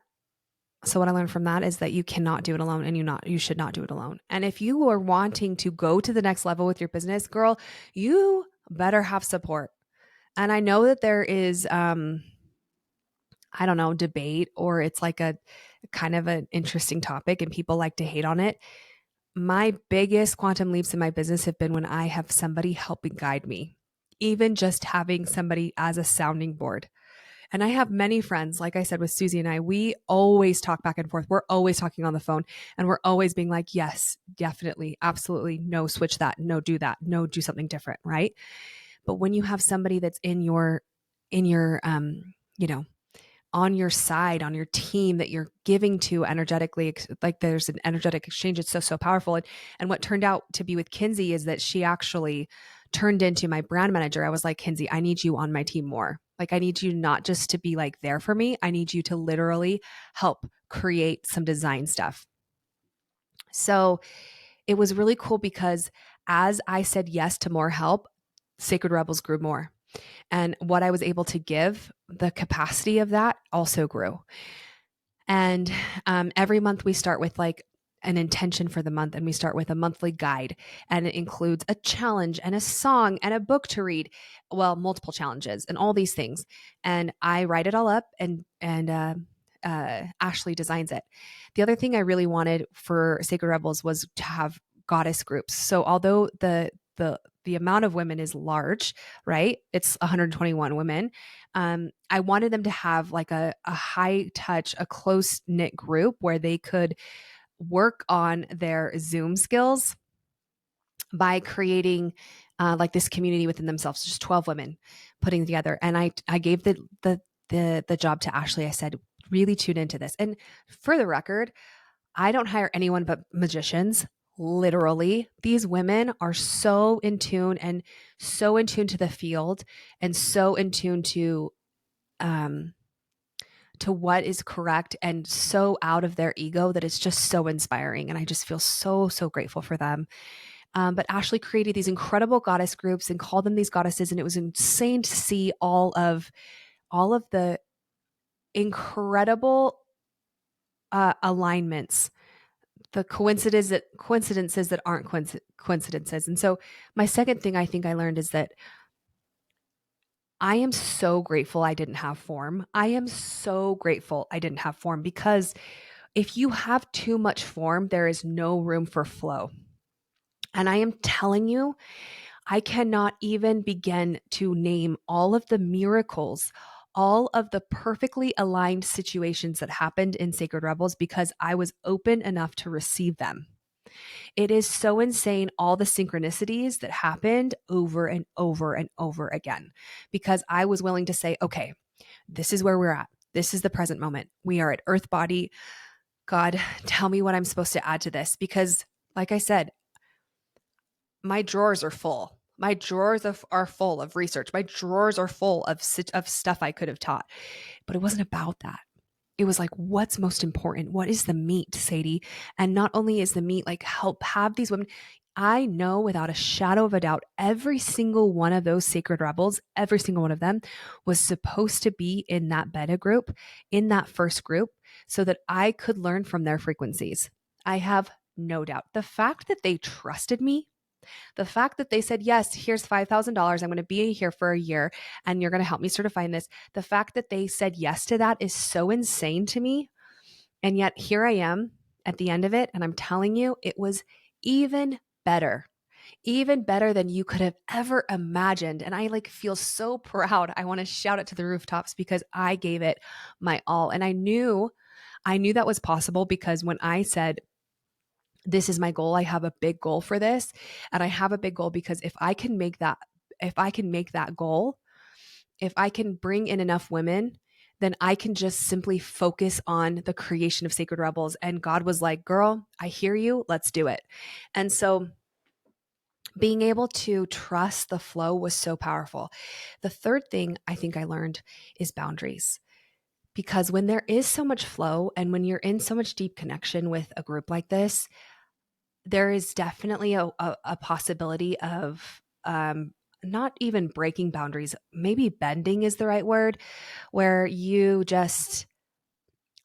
is that you cannot do it alone and you should not do it alone. And if you are wanting to go to the next level with your business, girl, you better have support. And I know that there is I don't know, debate, or it's like a kind of an interesting topic and people like to hate on it. My biggest quantum leaps in my business have been when I have somebody helping guide me, even just having somebody as a sounding board. And I have many friends, like I said, with Susie and I, we always talk back and forth. We're always talking on the phone and we're always being like, yes, definitely, absolutely. No, switch that. No, do that. No, do something different. Right. But when you have somebody that's in your, you know, on your side, on your team that you're giving to energetically, like there's an energetic exchange. It's so powerful. And what turned out to be with Kinsey is that she actually turned into my brand manager. I was like, Kinsey, I need you on my team more. Like, I need you not just to be like there for me. I need you to literally help create some design stuff. So it was really cool because as I said yes to more help, Sacred Rebels grew more. And what I was able to give, the capacity of that also grew. And every month we start with like an intention for the month, and we start with a monthly guide, and it includes a challenge and a song and a book to read. Well, multiple challenges and all these things. And I write it all up, and Ashley designs it. The other thing I really wanted for Sacred Rebels was to have goddess groups. So although the amount of women is large, right? It's 121 women. I wanted them to have like a high touch, a close knit group where they could work on their Zoom skills by creating like this community within themselves, just 12 women putting together. And I gave the job to Ashley. I said, really tune into this. And for the record, I don't hire anyone but magicians. Literally, these women are so in tune and so in tune to the field and so in tune to what is correct and so out of their ego that it's just so inspiring. And I just feel so grateful for them. But Ashley created these incredible goddess groups and called them these goddesses. And it was insane to see all of the incredible alignments, the coincidences that aren't coincidences. And so my second thing I think I learned is that I am so grateful I didn't have form. I am so grateful I didn't have form, because if you have too much form, there is no room for flow. And I am telling you, I cannot even begin to name all of the miracles, all of the perfectly aligned situations that happened in Sacred Rebels because I was open enough to receive them. It is so insane, all the synchronicities that happened over and over and over again, because I was willing to say, okay, this is where we're at. This is the present moment. We are at Earth Body. God, tell me what I'm supposed to add to this. Because like I said, my drawers are full. My drawers are full of research. My drawers are full of stuff I could have taught. But it wasn't about that. It was like, what's most important? What is the meat, Sadie? And not only is the meat like help have these women, I know without a shadow of a doubt, every single one of those Sacred Rebels, every single one of them was supposed to be in that beta group, in that first group, so that I could learn from their frequencies. I have no doubt. The fact that they trusted me, the fact that they said, yes, here's $5,000. I'm going to be here for a year and you're going to help me certify in this. The fact that they said yes to that is so insane to me. And yet here I am at the end of it. And I'm telling you, it was even better than you could have ever imagined. And I like feel so proud. I want to shout it to the rooftops because I gave it my all. And I knew that was possible because when I said, This is my goal. I have a big goal for this. And I have a big goal because if I can make that goal, if I can bring in enough women, then I can just simply focus on the creation of Sacred Rebels. And God was like, girl, I hear you. Let's do it. And so being able to trust the flow was so powerful. The third thing I think I learned is boundaries. Because when there is so much flow and when you're in so much deep connection with a group like this, there is definitely a possibility of not even breaking boundaries. Maybe bending is the right word, where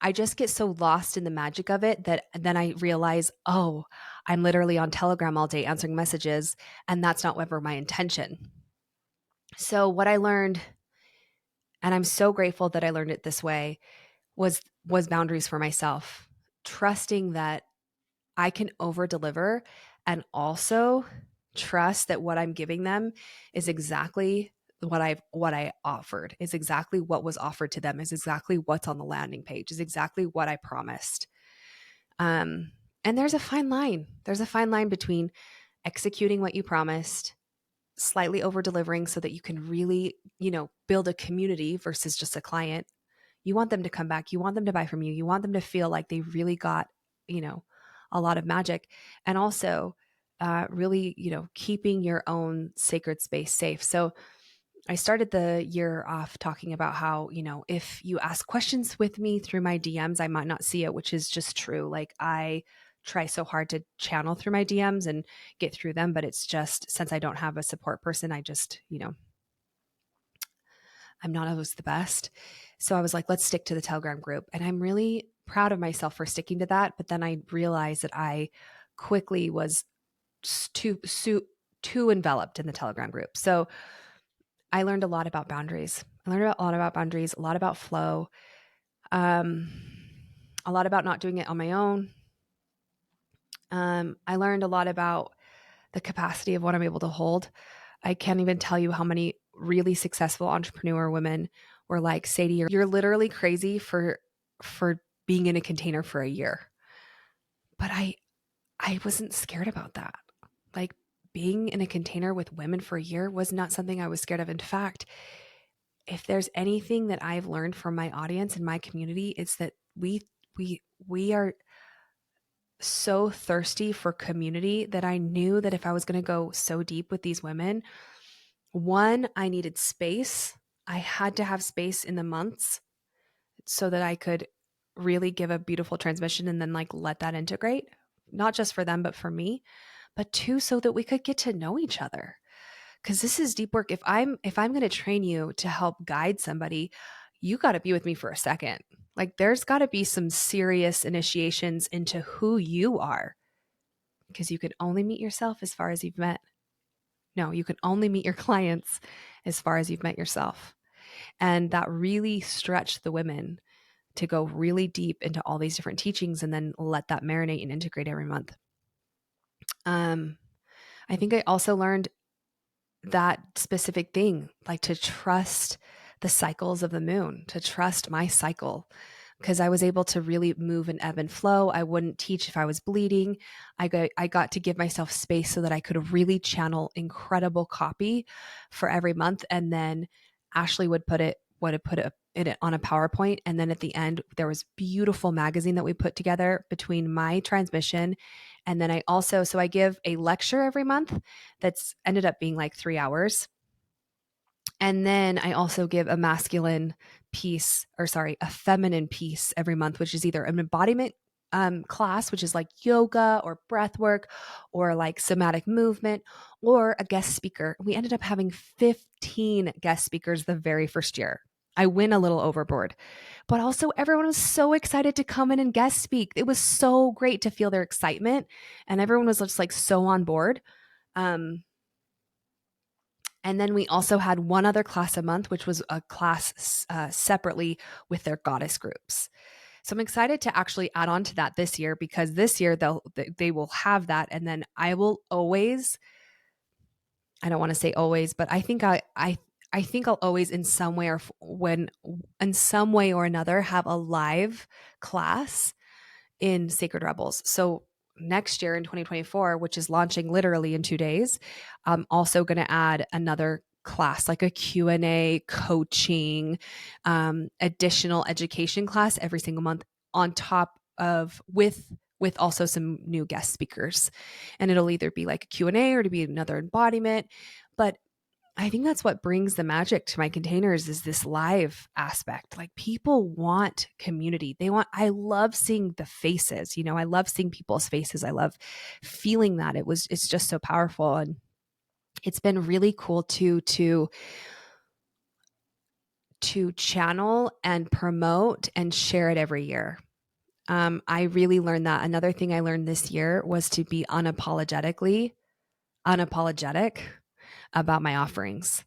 I just get so lost in the magic of it that then I realize, oh, I'm literally on Telegram all day answering messages, and that's not ever my intention. So what I learned, and I'm so grateful that I learned it this way, was boundaries for myself, trusting that I can over deliver and also trust that what I'm giving them is exactly what I offered, is exactly what was offered to them, is exactly what's on the landing page, is exactly what I promised. And there's a fine line. There's a fine line between executing what you promised, slightly over delivering so that you can really, build a community versus just a client. You want them to come back. You want them to buy from you. You want them to feel like they really got, you know, a lot of magic. And also, really, keeping your own sacred space safe. So I started the year off talking about how, if you ask questions with me through my DMs, I might not see it, which is just true. Like I try so hard to channel through my DMs and get through them, but it's just since I don't have a support person, I just, I'm not always the best. So I was like, let's stick to the Telegram group. And I'm really proud of myself for sticking to that. But then I realized that I quickly was too enveloped in the Telegram group. So I learned a lot about boundaries. I learned a lot about boundaries, a lot about flow, um, a lot about not doing it on my own. I learned a lot about the capacity of what I'm able to hold. I can't even tell you how many really successful entrepreneur women were like, Sadie, you're literally crazy for being in a container for a year. But I wasn't scared about that. Like being in a container with women for a year was not something I was scared of. In fact, if there's anything that I've learned from my audience and my community, it's that we are so thirsty for community that I knew that if I was going to go so deep with these women, one, I needed space. I had to have space in the months so that I could really give a beautiful transmission and then like let that integrate, not just for them, but for me. But two, so that we could get to know each other. Because this is deep work. If I'm going to train you to help guide somebody, you got to be with me for a second. Like there's got to be some serious initiations into who you are, because you can only meet yourself as far as you've met. No, you can only meet your clients as far as you've met yourself. And that really stretched the women to go really deep into all these different teachings and then let that marinate and integrate every month. I think I also learned that specific thing, like to trust the cycles of the moon, to trust my cycle, because I was able to really move and ebb and flow. I wouldn't teach if I was bleeding. I got to give myself space so that I could really channel incredible copy for every month. And then Ashley would put it on a PowerPoint. And then at the end, there was beautiful magazine that we put together between my transmission. And then so I give a lecture every month that's ended up being like 3 hours. And then I also give a feminine piece every month, which is either an embodiment class, which is like yoga or breath work or like somatic movement, or a guest speaker. We ended up having 15 guest speakers the very first year. I went a little overboard, but also everyone was so excited to come in and guest speak. It was so great to feel their excitement, and everyone was just like so on board. And then we also had one other class a month, which was a class separately with their goddess groups. So I'm excited to actually add on to that this year, because this year they will have that. And then I will always, I don't want to say always, but I think I'll always in some way or another have a live class in Sacred Rebels. So next year in 2024, which is launching literally in 2 days, I'm also going to add another class, like a Q&A, coaching, additional education class every single month on top of with also some new guest speakers. And it'll either be like a Q&A or to be another embodiment. But I think that's what brings the magic to my containers is this live aspect. Like people want community. I love seeing the faces, I love seeing people's faces. I love feeling that it's just so powerful. And it's been really cool to channel and promote and share it every year. I really learned that. Another thing I learned this year was to be unapologetic about my offerings.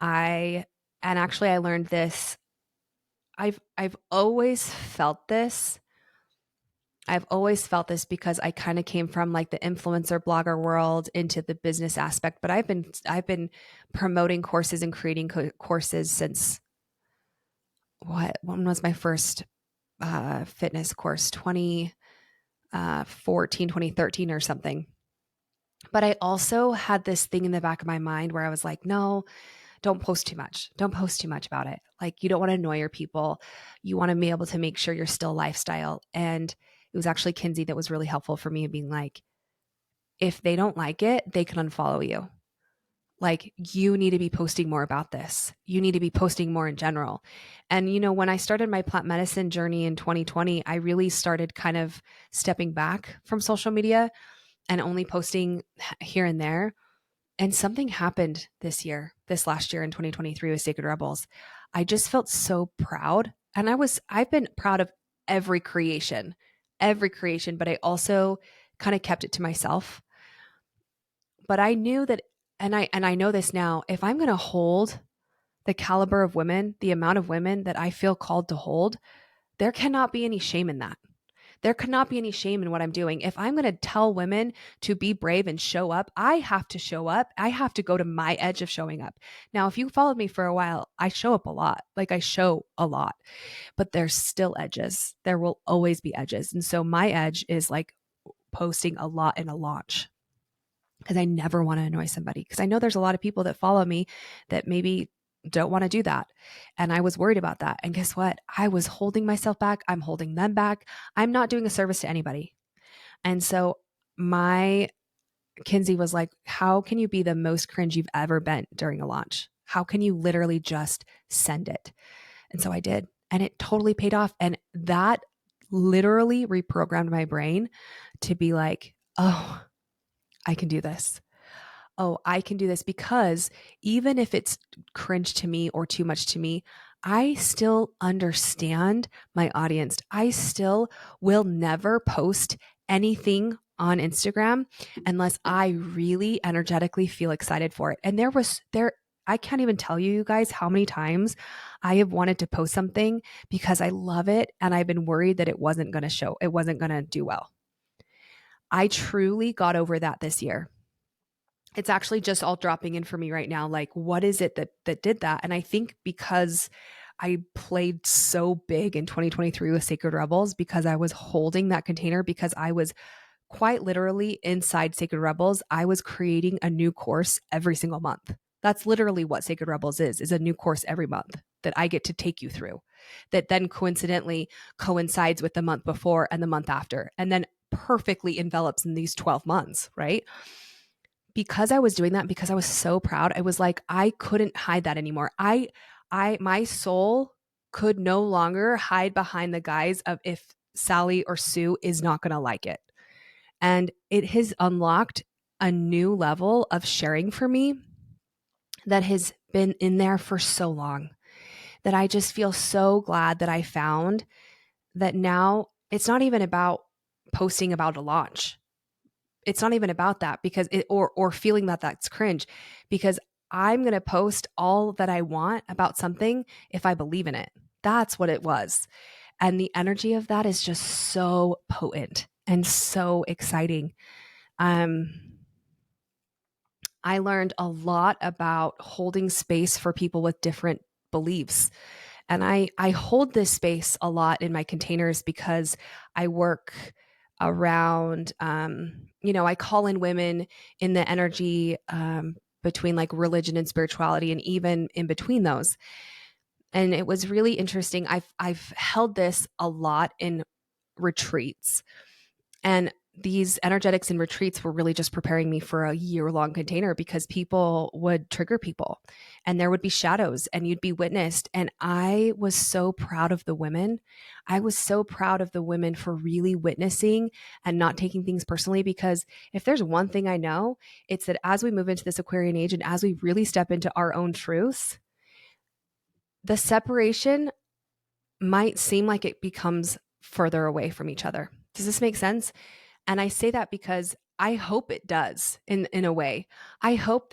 And actually I learned this. I've always felt this. I've always felt this because I kind of came from like the influencer blogger world into the business aspect, but I've been promoting courses and creating courses since when was my first fitness course? 2014, 2013 or something. But I also had this thing in the back of my mind where I was like, no, don't post too much. Don't post too much about it. Like you don't want to annoy your people. You want to be able to make sure you're still lifestyle. And it was actually Kinsey that was really helpful for me being like, if they don't like it, they can unfollow you. Like you need to be posting more about this. You need to be posting more in general. And when I started my plant medicine journey in 2020, I really started kind of stepping back from social media and only posting here and there. And something happened this last year in 2023 with Sacred Rebels. I just felt so proud. And I've been proud of every creation, but I also kind of kept it to myself. But I knew that, and I know this now, if I'm going to hold the caliber of women, the amount of women that I feel called to hold, there cannot be any shame in that. There cannot be any shame in what I'm doing. If I'm going to tell women to be brave and show up, I have to show up. I have to go to my edge of showing up. Now, if you followed me for a while, I show up a lot. Like I show a lot, but there's still edges. There will always be edges. And so my edge is like posting a lot in a launch because I never want to annoy somebody. Because I know there's a lot of people that follow me that maybe don't want to do that. And I was worried about that. And guess what? I was holding myself back. I'm holding them back. I'm not doing a service to anybody. And so my Kinsey was like, how can you be the most cringe you've ever been during a launch? How can you literally just send it? And so I did. And it totally paid off. And that literally reprogrammed my brain to be like, oh, I can do this. Oh, I can do this because even if it's cringe to me or too much to me, I still understand my audience. I still will never post anything on Instagram unless I really energetically feel excited for it. And I can't even tell you guys how many times I have wanted to post something because I love it and I've been worried that it wasn't going to do well. I truly got over that this year. It's actually just all dropping in for me right now. Like, what is it that did that? And I think because I played so big in 2023 with Sacred Rebels, because I was holding that container, because I was quite literally inside Sacred Rebels, I was creating a new course every single month. That's literally what Sacred Rebels is a new course every month that I get to take you through, that then coincidentally coincides with the month before and the month after, and then perfectly envelops in these 12 months, right? Because I was doing that, because I was so proud, I was like, I couldn't hide that anymore. My soul could no longer hide behind the guise of if Sally or Sue is not going to like it. And it has unlocked a new level of sharing for me that has been in there for so long, that I just feel so glad that I found that now it's not even about posting about a launch. It's not even about that because or feeling that that's cringe, because I'm going to post all that I want about something if I believe in it. That's what it was. And the energy of that is just so potent and so exciting. I learned a lot about holding space for people with different beliefs. And I hold this space a lot in my containers because I work around, I call in women in the energy between like religion and spirituality, and even in between those. And it was really interesting. I've held this a lot in retreats, and these energetics and retreats were really just preparing me for a year-long container, because people would trigger people and there would be shadows and you'd be witnessed. And I was so proud of the women. I was so proud of the women for really witnessing and not taking things personally, because if there's one thing I know, it's that as we move into this Aquarian age and as we really step into our own truths, the separation might seem like it becomes further away from each other. Does this make sense? And I say that because I hope it does in a way. I hope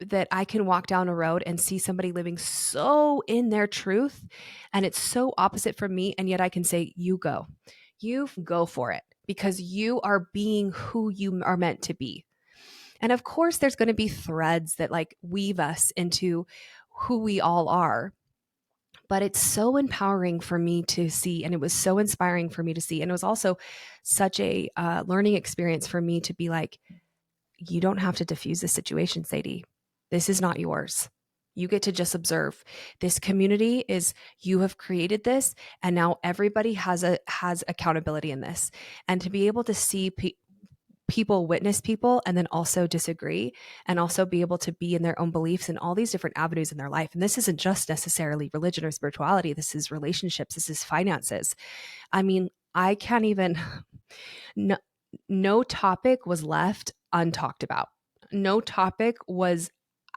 that I can walk down a road and see somebody living so in their truth and it's so opposite from me, and yet I can say, you go. You go for it, because you are being who you are meant to be. And of course there's going to be threads that like weave us into who we all are. But it's so empowering for me to see, and it was so inspiring for me to see, and it was also such a learning experience for me to be like, you don't have to diffuse this situation, Sadie. This is not yours. You get to just observe. This community is, you have created this, and now everybody has accountability in this. And to be able to see people witness people and then also disagree, and also be able to be in their own beliefs and all these different avenues in their life. And this isn't just necessarily religion or spirituality. This is relationships. This is finances. I mean, I can't even, no topic was left untalked about. No topic was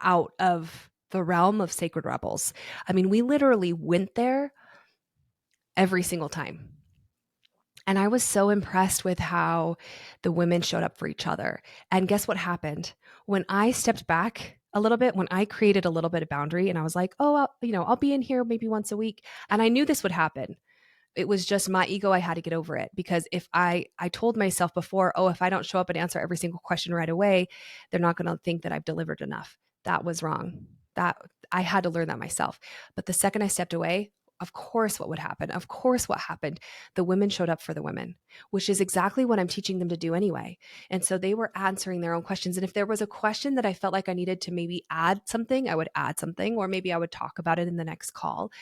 out of the realm of Sacred Rebels. I mean, we literally went there every single time. And I was so impressed with how the women showed up for each other. And guess what happened? When I stepped back a little bit, when I created a little bit of boundary and I was like, oh, I'll be in here maybe once a week. And I knew this would happen. It was just my ego. I had to get over it, because if I told myself before, oh, if I don't show up and answer every single question right away, they're not going to think that I've delivered enough. That was wrong. That I had to learn that myself. But the second I stepped away, of course, what would happen? Of course, what happened? The women showed up for the women, which is exactly what I'm teaching them to do anyway. And so they were answering their own questions. And if there was a question that I felt like I needed to maybe add something, I would add something, or maybe I would talk about it in the next call.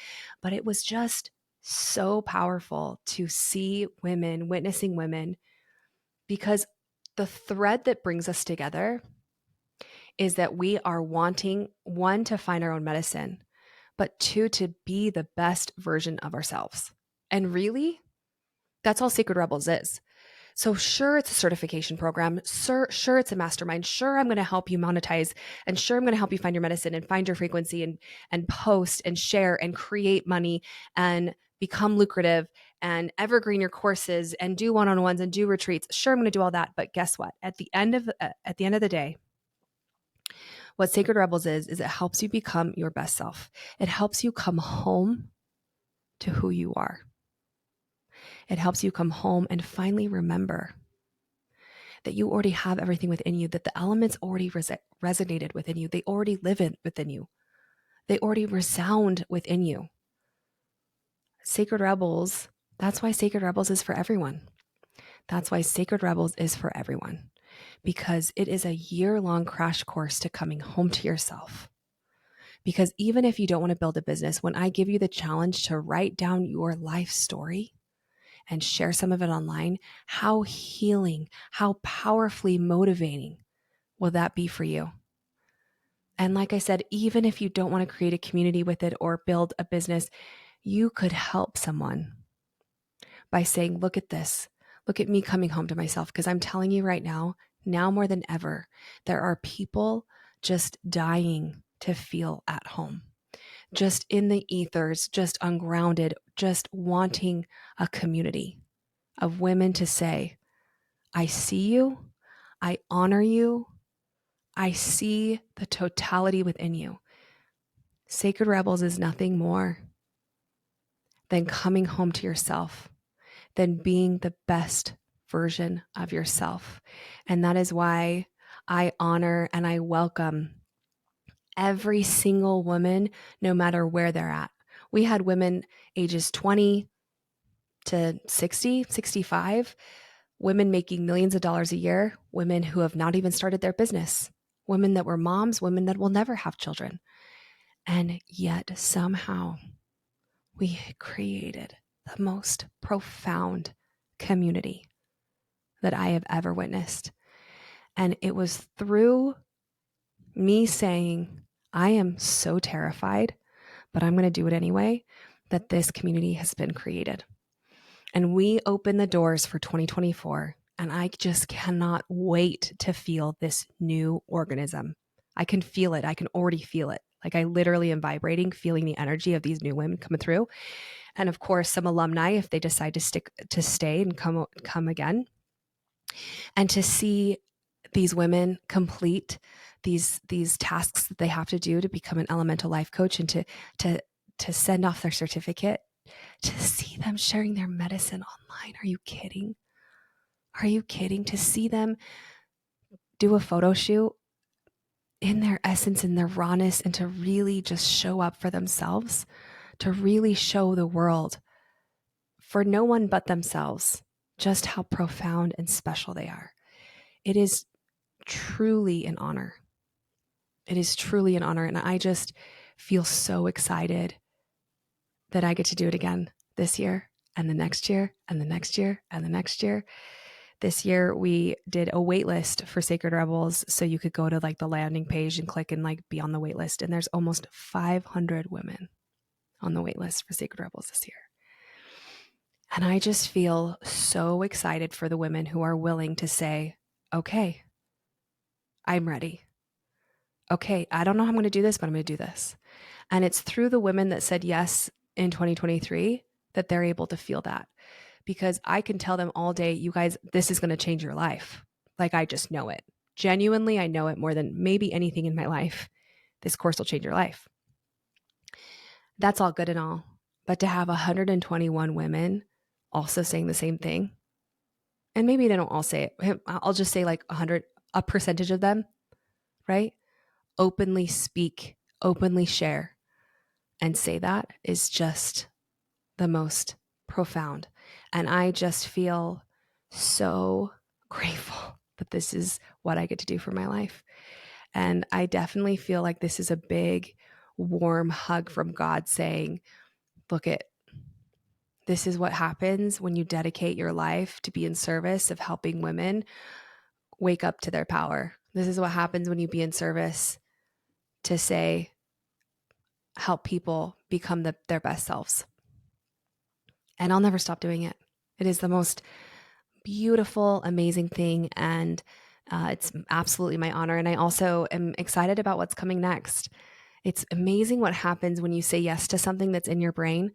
But it was just so powerful to see women, witnessing women, because the thread that brings us together is that we are wanting, one, to find our own medicine, but two, to be the best version of ourselves. And really, that's all Sacred Rebels is. So sure, it's a certification program. Sure, it's a mastermind. Sure, I'm going to help you monetize, and sure, I'm going to help you find your medicine and find your frequency and post and share and create money and become lucrative and evergreen your courses and do one-on-ones and do retreats. Sure, I'm going to do all that. But guess what? At the end of the day, what Sacred Rebels is it helps you become your best self. It helps you come home to who you are. It helps you come home and finally remember that you already have everything within you, that the elements already resonated within you. They already live within you. They already resound within you. Sacred Rebels, that's why Sacred Rebels is for everyone. That's why Sacred Rebels is for everyone, because it is a year-long crash course to coming home to yourself. Because even if you don't want to build a business, when I give you the challenge to write down your life story and share some of it online, how healing, how powerfully motivating will that be for you? And like I said, even if you don't want to create a community with it or build a business, you could help someone by saying, look at this. Look at me coming home to myself. Because I'm telling you right now more than ever, there are people just dying to feel at home, just in the ethers, just ungrounded, just wanting a community of women to say, I see you, I honor you, I see the totality within you. Sacred Rebels is nothing more than coming home to yourself, than being the best version of yourself. And that is why I honor and I welcome every single woman, no matter where they're at. We had women ages 20 to 60, 65 women making millions of dollars a year, women who have not even started their business, women that were moms, women that will never have children. And yet somehow we created the most profound community that I have ever witnessed. And it was through me saying, I am so terrified, but I'm going to do it anyway, that this community has been created. And we open the doors for 2024. And I just cannot wait to feel this new organism. I can feel it. I can already feel it. Like I literally am vibrating, feeling the energy of these new women coming through. And of course, some alumni, if they decide to stay and come again, and to see these women complete these tasks that they have to do to become an elemental life coach, and to send off their certificate, to see them sharing their medicine online. Are you kidding? Are you kidding? To see them do a photo shoot in their essence, in their rawness, and to really just show up for themselves, to really show the world, for no one but themselves, just how profound and special they are. It is truly an honor. It is truly an honor. And I just feel so excited that I get to do it again this year and the next year and the next year and the next year. This year we did a wait list for Sacred Rebels. So you could go to like the landing page and click and like be on the wait list. And there's almost 500 women on the wait list for Sacred Rebels this year. And I just feel so excited for the women who are willing to say, okay, I'm ready. Okay, I don't know how I'm going to do this, but I'm going to do this. And it's through the women that said yes in 2023 that they're able to feel that. Because I can tell them all day, you guys, this is going to change your life. Like I just know it. Genuinely, I know it more than maybe anything in my life. This course will change your life. That's all good and all. But to have 121 women also saying the same thing, and maybe they don't all say it. I'll just say like a percentage of them, right? Openly speak, openly share, and say that is just the most profound. And I just feel so grateful that this is what I get to do for my life. And I definitely feel like this is a big, warm hug from God saying, look, this is what happens when you dedicate your life to be in service of helping women wake up to their power. This is what happens when you be in service to say, help people become their best selves. And I'll never stop doing it. It is the most beautiful, amazing thing. And it's absolutely my honor. And I also am excited about what's coming next. It's amazing what happens when you say yes to something that's in your brain,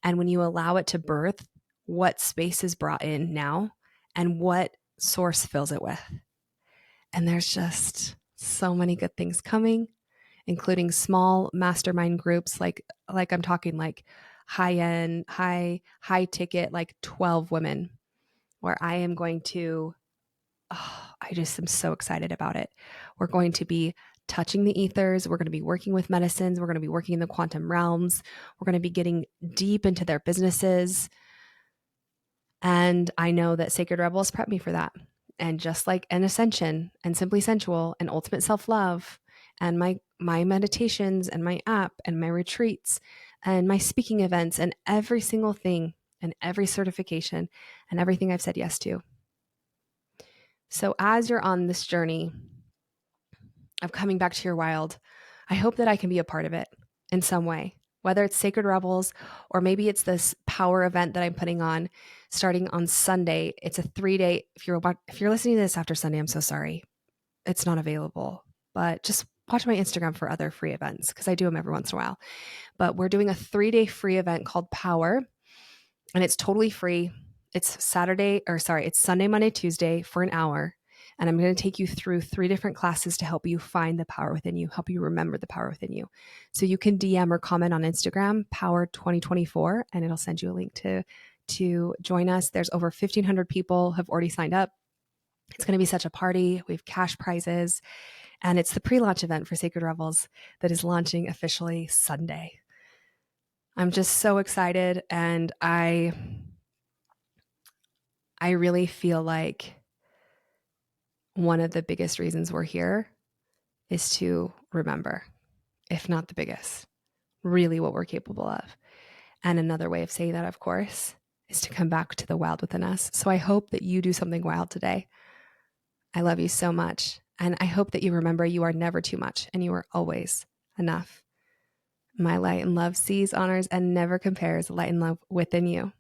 and when you allow it to birth, what space is brought in now and what source fills it with. And there's just so many good things coming, including small mastermind groups, like I'm talking like high end, high ticket, like 12 women, where I am going to, I just am so excited about it. We're going to be touching the ethers. We're going to be working with medicines. We're going to be working in the quantum realms. We're going to be getting deep into their businesses. And I know that Sacred Rebels prepped me for that. And just like an Ascension and Simply Sensual and Ultimate Self-Love and my meditations and my app and my retreats and my speaking events and every single thing and every certification and everything I've said yes to. So as you're on this journey of coming back to your wild, I hope that I can be a part of it in some way, whether it's Sacred Rebels or maybe it's this power event that I'm putting on starting on Sunday. It's a 3-day. If you're listening to this after Sunday, I'm so sorry. It's not available, but just watch my Instagram for other free events because I do them every once in a while. But we're doing a 3-day free event called Power, and it's totally free. It's Sunday, Monday, Tuesday for an hour. And I'm going to take you through 3 different classes to help you find the power within you, help you remember the power within you. So you can DM or comment on Instagram, Power 2024, and it'll send you a link to join us. There's over 1,500 people have already signed up. It's going to be such a party. We have cash prizes, and it's the pre-launch event for Sacred Rebels that is launching officially Sunday. I'm just so excited, and I I really feel like one of the biggest reasons we're here is to remember, if not the biggest, really what we're capable of. And another way of saying that, of course, is to come back to the wild within us. So I hope that you do something wild today. I love you so much. And I hope that you remember you are never too much and you are always enough. My light and love sees, honors, and never compares light and love within you.